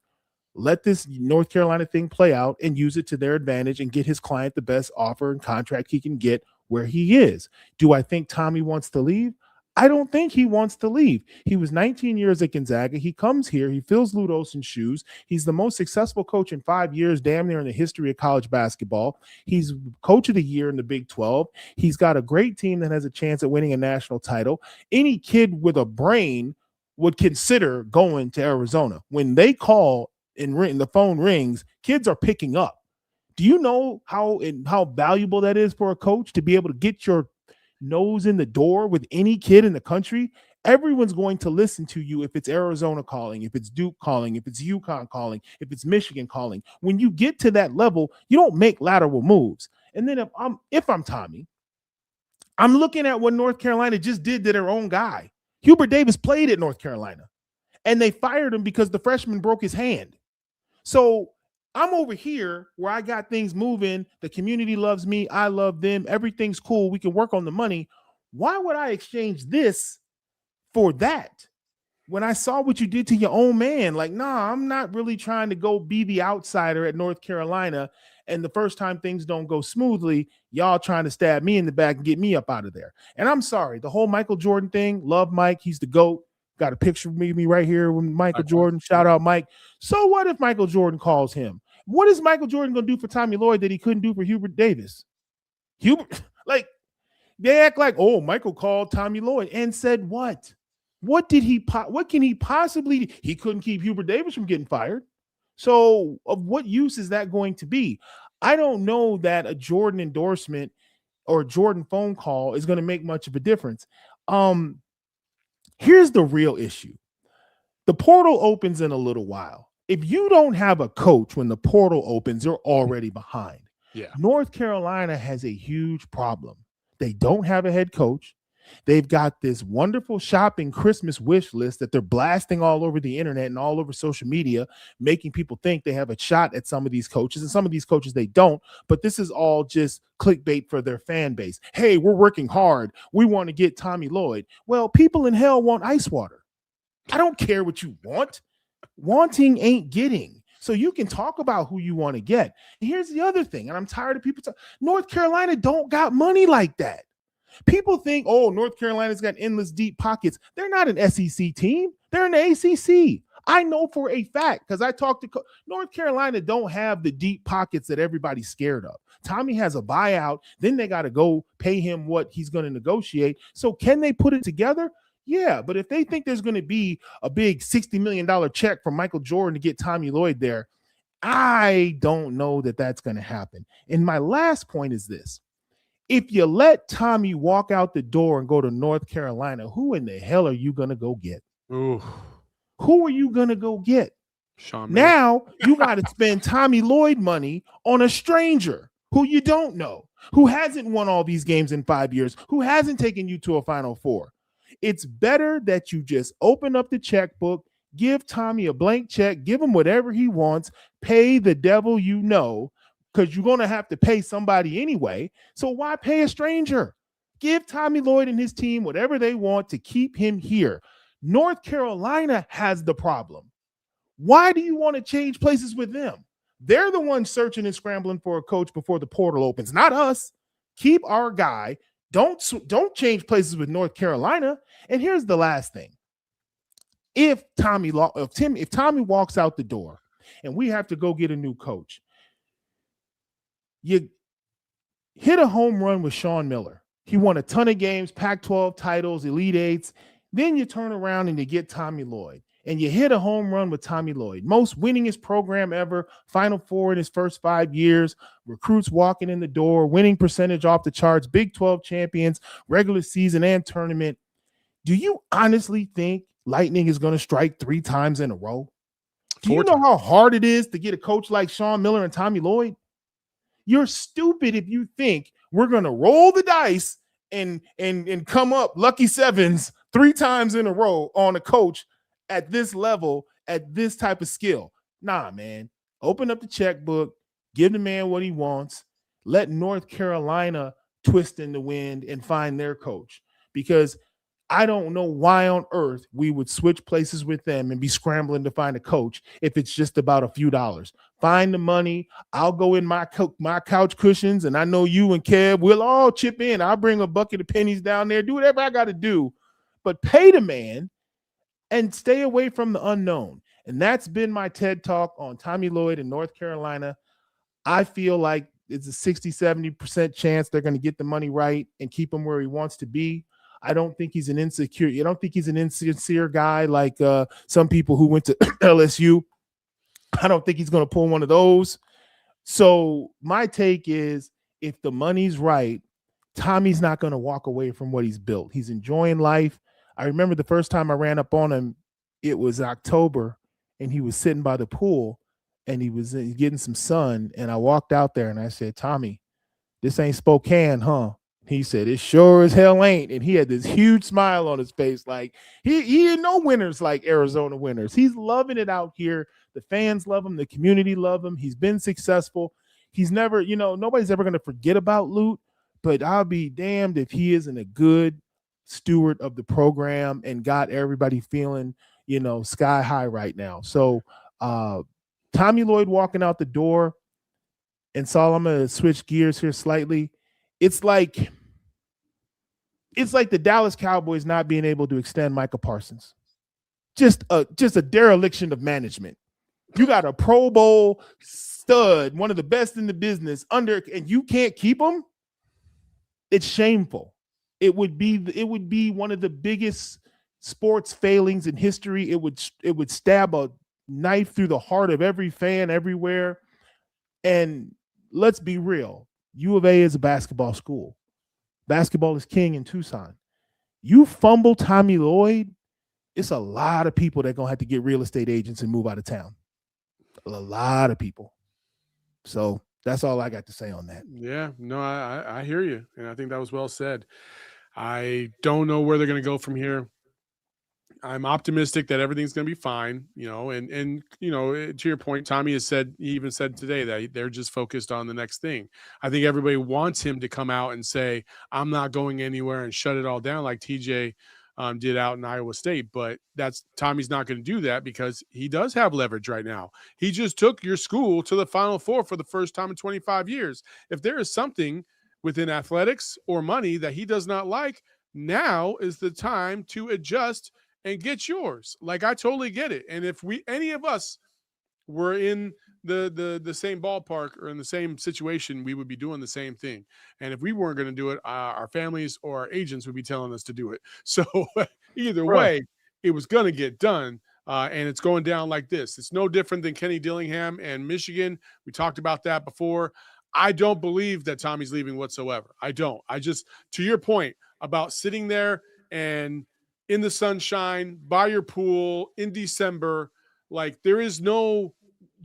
let this North Carolina thing play out, and use it to their advantage and get his client the best offer and contract he can get where he is. Do I think Tommy wants to leave? I don't think he wants to leave. He was 19 years at Gonzaga. He comes here. He fills Lute Olson's shoes. He's the most successful coach in 5 years, damn near in the history of college basketball. He's coach of the year in the Big 12. He's got a great team that has a chance at winning a national title. Any kid with a brain would consider going to Arizona. When they call and the phone rings, kids are picking up. Do you know how valuable that is for a coach to be able to get your nose in the door with any kid in the country? Everyone's going to listen to you if it's Arizona calling, if it's Duke calling, if it's UConn calling, if it's Michigan calling. When you get to that level, you don't make lateral moves. And then if I'm Tommy, I'm looking at what North Carolina just did to their own guy. Hubert Davis played at North Carolina, and they fired him because the freshman broke his hand. So I'm over here where I got things moving. The community loves me. I love them. Everything's cool. We can work on the money. Why would I exchange this for that? When I saw what you did to your own man, like, nah, I'm not really trying to go be the outsider at North Carolina. And the first time things don't go smoothly, y'all trying to stab me in the back and get me up out of there. And I'm sorry, the whole Michael Jordan thing, love Mike. He's the GOAT. Got a picture of me right here with Michael Jordan. Shout out, Mike. So what if Michael Jordan calls him? What is Michael Jordan going to do for Tommy Lloyd that he couldn't do for Hubert Davis? Like, they act like, oh, Michael called Tommy Lloyd and said what? What can he possibly do? He couldn't keep Hubert Davis from getting fired. So of what use is that going to be? I don't know that a Jordan endorsement or a Jordan phone call is going to make much of a difference. Here's the real issue. The portal opens in a little while. If you don't have a coach when the portal opens, you're already behind. Yeah. North Carolina has a huge problem. They don't have a head coach. They've got this wonderful shopping Christmas wish list that they're blasting all over the internet and all over social media, making people think they have a shot at some of these coaches, and some of these coaches they don't. But this is all just clickbait for their fan base. Hey, we're working hard. We want to get Tommy Lloyd. Well, people in hell want ice water. I don't care what you want. Wanting ain't getting. So you can talk about who you want to get. And here's the other thing, and I'm tired of people talking. North Carolina don't got money like that. People think, oh, North Carolina's got endless deep pockets. They're not an SEC team. They're an ACC. I know for a fact because I talked to North Carolina don't have the deep pockets that everybody's scared of. Tommy has a buyout. Then they got to go pay him what he's going to negotiate. So can they put it together? Yeah, but if they think there's going to be a big $60 million check from Michael Jordan to get Tommy Lloyd there, I don't know that that's going to happen. And my last point is this. If you let Tommy walk out the door and go to North Carolina, who in the hell are you going to go get? Ooh. Who are you going to go get? Sean now you got to spend Tommy Lloyd money on a stranger. who you don't know, who hasn't won all these games in 5 years, who hasn't taken you to a Final Four. It's better that you just open up the checkbook, give Tommy a blank check, give him whatever he wants, pay the devil you know, because you're going to have to pay somebody anyway. So why pay a stranger? Give Tommy Lloyd and his team whatever they want to keep him here. North Carolina has the problem. Why do you want to change places with them? They're the ones searching and scrambling for a coach before the portal opens, not us. Keep our guy. Don't change places with North Carolina. And here's the last thing. If Tommy walks out the door and we have to go get a new coach, you hit a home run with Sean Miller. He won a ton of games, Pac-12 titles, Elite Eights. Then you turn around and you get Tommy Lloyd, and you hit a home run with Tommy Lloyd. Most winningest program ever, Final Four in his first 5 years, recruits walking in the door, winning percentage off the charts, Big 12 champions, regular season and tournament. Do you honestly think Lightning is going to strike 3 times in a row? Do you know how hard it is to get a coach like Sean Miller and Tommy Lloyd? You're stupid if you think we're going to roll the dice and come up lucky sevens 3 times in a row on a coach at this level, at this type of skill. Nah, man. Open up the checkbook, give the man what he wants, let North Carolina twist in the wind and find their coach. Because I don't know why on earth we would switch places with them and be scrambling to find a coach if it's just about a few dollars. Find the money. I'll go in my couch cushions, and I know you and Kev, we'll all chip in. I'll bring a bucket of pennies down there, do whatever I got to do, but pay the man and stay away from the unknown. And that's been my TED Talk on Tommy Lloyd in North Carolina. I feel like it's a 60-70% chance they're going to get the money right and keep him where he wants to be. I don't think he's an insincere guy like some people who went to LSU. I don't think he's going to pull one of those. So my take is, if the money's right, Tommy's not going to walk away from what he's built. He's enjoying life. I remember the first time I ran up on him, it was October, and he was sitting by the pool, and he was getting some sun. And I walked out there and I said, Tommy, this ain't Spokane, huh? He said, it sure as hell ain't. And he had this huge smile on his face. Like he didn't know winners like Arizona winners. He's loving it out here. The fans love him. The community love him. He's been successful. He's never, nobody's ever going to forget about Lute, but I'll be damned if he isn't a good steward of the program and got everybody feeling, sky high right now. So Tommy Lloyd walking out the door, and Saul, I'm going to switch gears here slightly. It's like the Dallas Cowboys not being able to extend Micah Parsons. Just a dereliction of management. You got a Pro Bowl stud, one of the best in the business, and you can't keep him. It's shameful. It would be one of the biggest sports failings in history. It would stab a knife through the heart of every fan everywhere. And let's be real. U of A is a basketball school. Basketball is king in Tucson. You fumble Tommy Lloyd, it's a lot of people that are going to have to get real estate agents and move out of town. A lot of people. So that's all I got to say on that. Yeah, no, I hear you. And I think that was well said. I don't know where they're going to go from here. I'm optimistic that everything's going to be fine, and to your point, Tommy he even said today that they're just focused on the next thing. I think everybody wants him to come out and say, I'm not going anywhere, and shut it all down like TJ did out in Iowa State. But Tommy's not going to do that because he does have leverage right now. He just took your school to the Final Four for the first time in 25 years. If there is something within athletics or money that he does not like, now is the time to adjust and get yours. Like, I totally get it. And if any of us were in the same ballpark or in the same situation, we would be doing the same thing. And if we weren't going to do it, our families or our agents would be telling us to do it. So either way, it was going to get done. And it's going down like this. It's no different than Kenny Dillingham and Michigan. We talked about that before. I don't believe that Tommy's leaving whatsoever. I don't. To your point about sitting there and in the sunshine, by your pool in December, like you're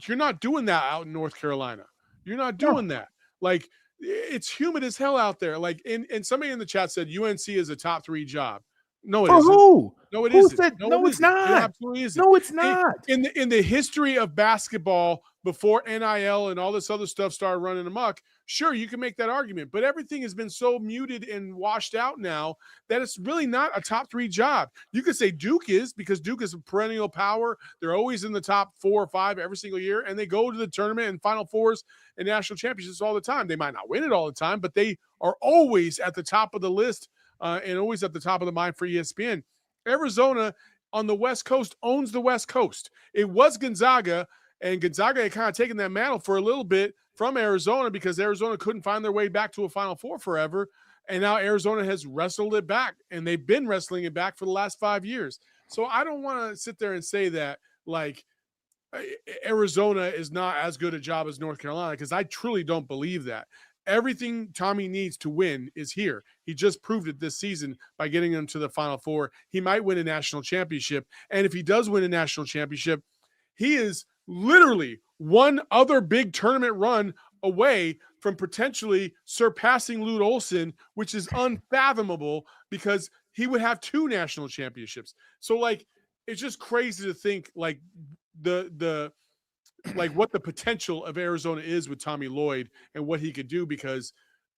not doing that out in North Carolina. You're not doing that. Like, it's humid as hell out there. Like, and somebody in the chat said UNC is a top 3 job. No, it For isn't. who? No, it Who isn't. said no? it It's isn't. It not. absolutely isn't. No, it's not. In the history of basketball, before NIL and all this other stuff started running amok, sure, you can make that argument, but everything has been so muted and washed out now that it's really not a top 3 job. You could say Duke is, because Duke is a perennial power. They're always in the top 4 or 5 every single year, and they go to the tournament and Final Fours and national championships all the time. They might not win it all the time, but they are always at the top of the list and always at the top of the mind for ESPN. Arizona on the West Coast owns the West Coast. It was Gonzaga, and Gonzaga had kind of taken that mantle for a little bit from Arizona because Arizona couldn't find their way back to a Final Four forever. And now Arizona has wrestled it back, and they've been wrestling it back for the last 5 years. So I don't want to sit there and say that, like, Arizona is not as good a job as North Carolina, because I truly don't believe that. Everything Tommy needs to win is here. He just proved it this season by getting them to the Final Four. He might win a national championship. And if he does win a national championship, he is literally one other big tournament run away from potentially surpassing Lloyd Olsen, which is unfathomable because he would have 2 national championships. So, like, it's just crazy to think, like, what the potential of Arizona is with Tommy Lloyd and what he could do, because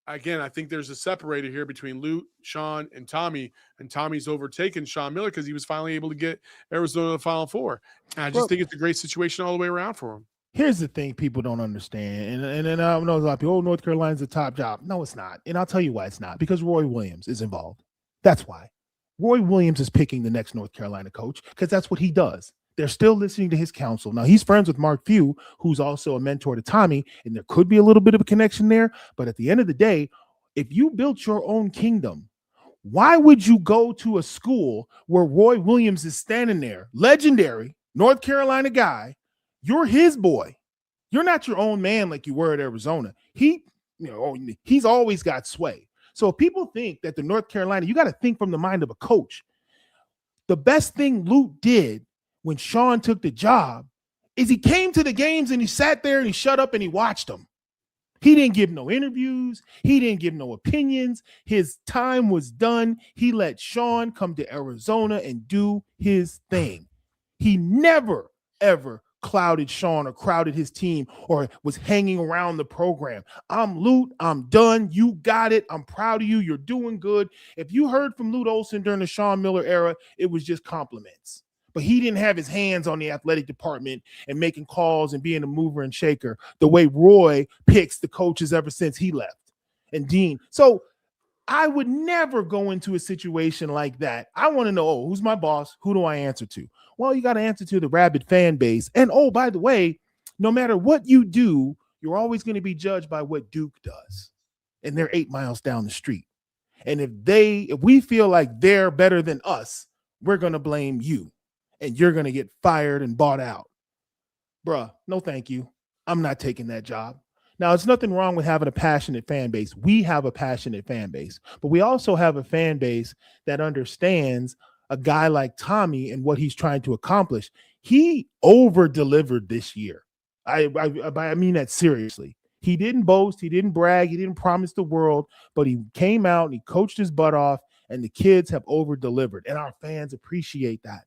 again, I think there's a separator here between Lute, Sean, and Tommy, and Tommy's overtaken Sean Miller because he was finally able to get Arizona to the Final Four. And I just think it's a great situation all the way around for him. Here's the thing people don't understand, and I know a lot of people, oh, North Carolina's a top job. No, it's not. And I'll tell you why it's not, because Roy Williams is involved. That's why. Roy Williams is picking the next North Carolina coach because that's what he does. They're still listening to his counsel. Now, he's friends with Mark Few, who's also a mentor to Tommy, and there could be a little bit of a connection there. But at the end of the day, if you built your own kingdom, why would you go to a school where Roy Williams is standing there, legendary North Carolina guy? You're his boy. You're not your own man like you were at Arizona. He's always got sway. So if people think that the North Carolina, you got to think from the mind of a coach. The best thing Lute did when Sean took the job is he came to the games and he sat there and he shut up and he watched them. He didn't give no interviews. He didn't give no opinions. His time was done. He let Sean come to Arizona and do his thing. He never, ever clouded Sean or crowded his team or was hanging around the program. I'm Lute. I'm done. You got it. I'm proud of you. You're doing good. If you heard from Lloyd Olsen during the Sean Miller era, it was just compliments. But he didn't have his hands on the athletic department and making calls and being a mover and shaker the way Roy picks the coaches ever since he left, and Dean. So I would never go into a situation like that. I want to know, oh, who's my boss? Who do I answer to? Well, you got to answer to the rabid fan base. And oh, by the way, no matter what you do, you're always going to be judged by what Duke does. And they're 8 miles down the street. And if we feel like they're better than us, we're going to blame you. And you're going to get fired and bought out. Bruh, no thank you. I'm not taking that job. Now, there's nothing wrong with having a passionate fan base. We have a passionate fan base. But we also have a fan base that understands a guy like Tommy and what he's trying to accomplish. He over-delivered this year. I mean that seriously. He didn't boast. He didn't brag. He didn't promise the world. But he came out and he coached his butt off, and the kids have over-delivered. And our fans appreciate that.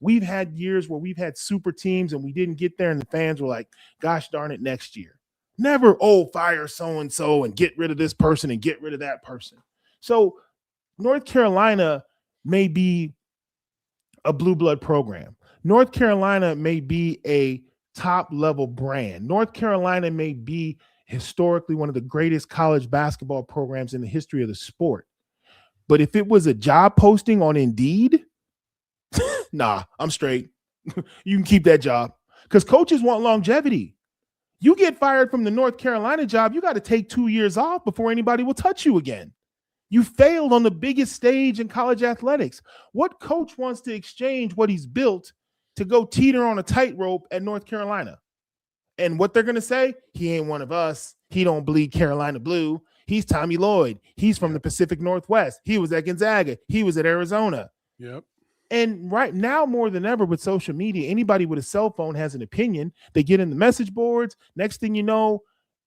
We've had years where we've had super teams and we didn't get there, and the fans were like, gosh darn it, next year. Never, oh, fire so-and-so and get rid of this person and get rid of that person. So North Carolina may be a blue blood program. North Carolina may be a top-level brand. North Carolina may be historically one of the greatest college basketball programs in the history of the sport. But if it was a job posting on Indeed, nah, I'm straight. You can keep that job because coaches want longevity. You get fired from the North Carolina job, you got to take 2 years off before anybody will touch you again. You failed on the biggest stage in college athletics. What coach wants to exchange what he's built to go teeter on a tightrope at North Carolina? And what they're going to say, he ain't one of us. He don't bleed Carolina blue. He's Tommy Lloyd. He's from the Pacific Northwest. He was at Gonzaga. He was at Arizona. Yep. And right now, more than ever with social media, anybody with a cell phone has an opinion. They get in the message boards. Next thing you know,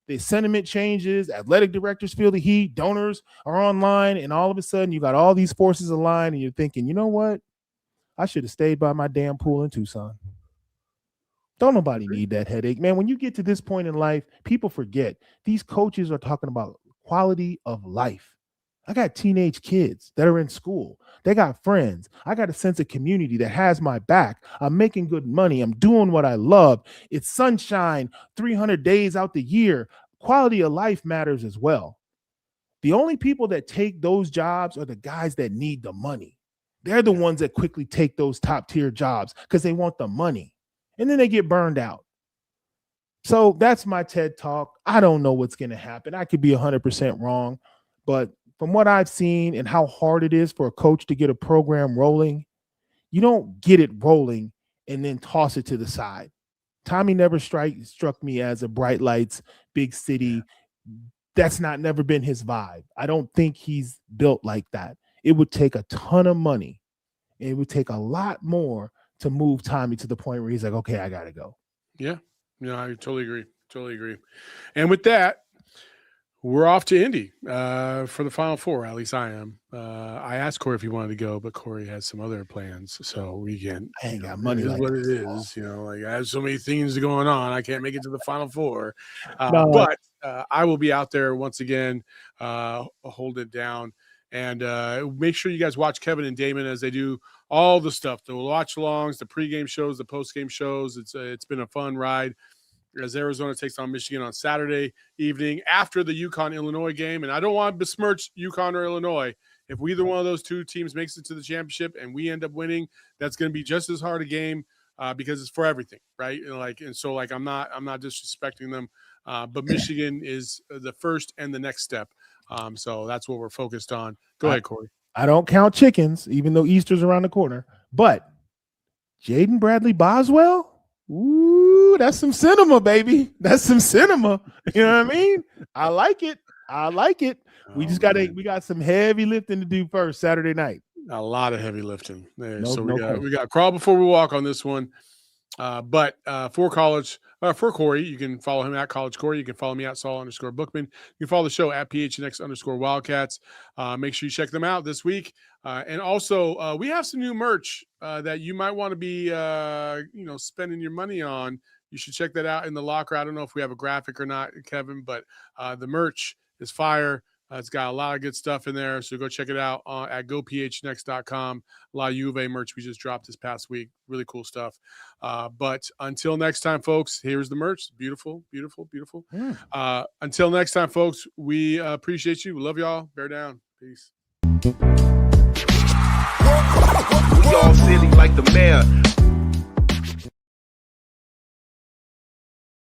the sentiment changes, athletic directors feel the heat, donors are online, and all of a sudden you got all these forces aligned and you're thinking, you know what? I should have stayed by my damn pool in Tucson. Don't nobody need that headache, man. When you get to this point in life, people forget these coaches are talking about quality of life. I got teenage kids that are in school. They got friends. I got a sense of community that has my back. I'm making good money. I'm doing what I love. It's sunshine 300 days out the year. Quality of life matters as well. The only people that take those jobs are the guys that need the money. They're the ones that quickly take those top tier jobs because they want the money. And then they get burned out. So that's my TED Talk. I don't know what's going to happen. I could be 100% wrong, but from what I've seen and how hard it is for a coach to get a program rolling, you don't get it rolling and then toss it to the side. Tommy never struck me as a bright lights, big city. That's never been his vibe. I don't think he's built like that. It would take a ton of money. It would take a lot more to move Tommy to the point where he's like, okay, I got to go. Yeah. No, I totally agree. Totally agree. And with that, we're off to Indy for the Final Four. At least I am. I asked Corey if he wanted to go, but Corey has some other plans, so we can't. I ain't got money. Like what it is, like I have so many things going on. I can't make it to the Final Four, No. but I will be out there once again, hold it down, and make sure you guys watch Kevin and Damon as they do all the stuff, the watch-alongs, the pregame shows, the postgame shows. It's been a fun ride as Arizona takes on Michigan on Saturday evening after the UConn-Illinois game. And I don't want to besmirch UConn or Illinois. If either one of those two teams makes it to the championship and we end up winning, that's going to be just as hard a game because it's for everything, right? And so I'm not disrespecting them, but Michigan is the first and the next step. So that's what we're focused on. Go ahead, Corey. I don't count chickens, even though Easter's around the corner. But Jaden Bradley Boswell, ooh, that's some cinema, baby. That's some cinema. You know what I mean? I like it. We got some heavy lifting to do first Saturday night. A lot of heavy lifting there. We got crawl before we walk on this one. But for Corey, you can follow him at College Corey. You can follow me at Saul_Bookman. You can follow the show at PHNX_Wildcats. Make sure you check them out this week. And also, we have some new merch that you might want to be, spending your money on. You should check that out in the locker. I don't know if we have a graphic or not, Kevin, but the merch is fire. It's got a lot of good stuff in there, so go check it out at gophnx.com. A lot of U of A merch we just dropped this past week. Really cool stuff. But until next time, folks, here's the merch. Beautiful, beautiful, beautiful. Until next time, folks, we appreciate you. We love y'all. Bear down. Peace. We all silly like the mayor.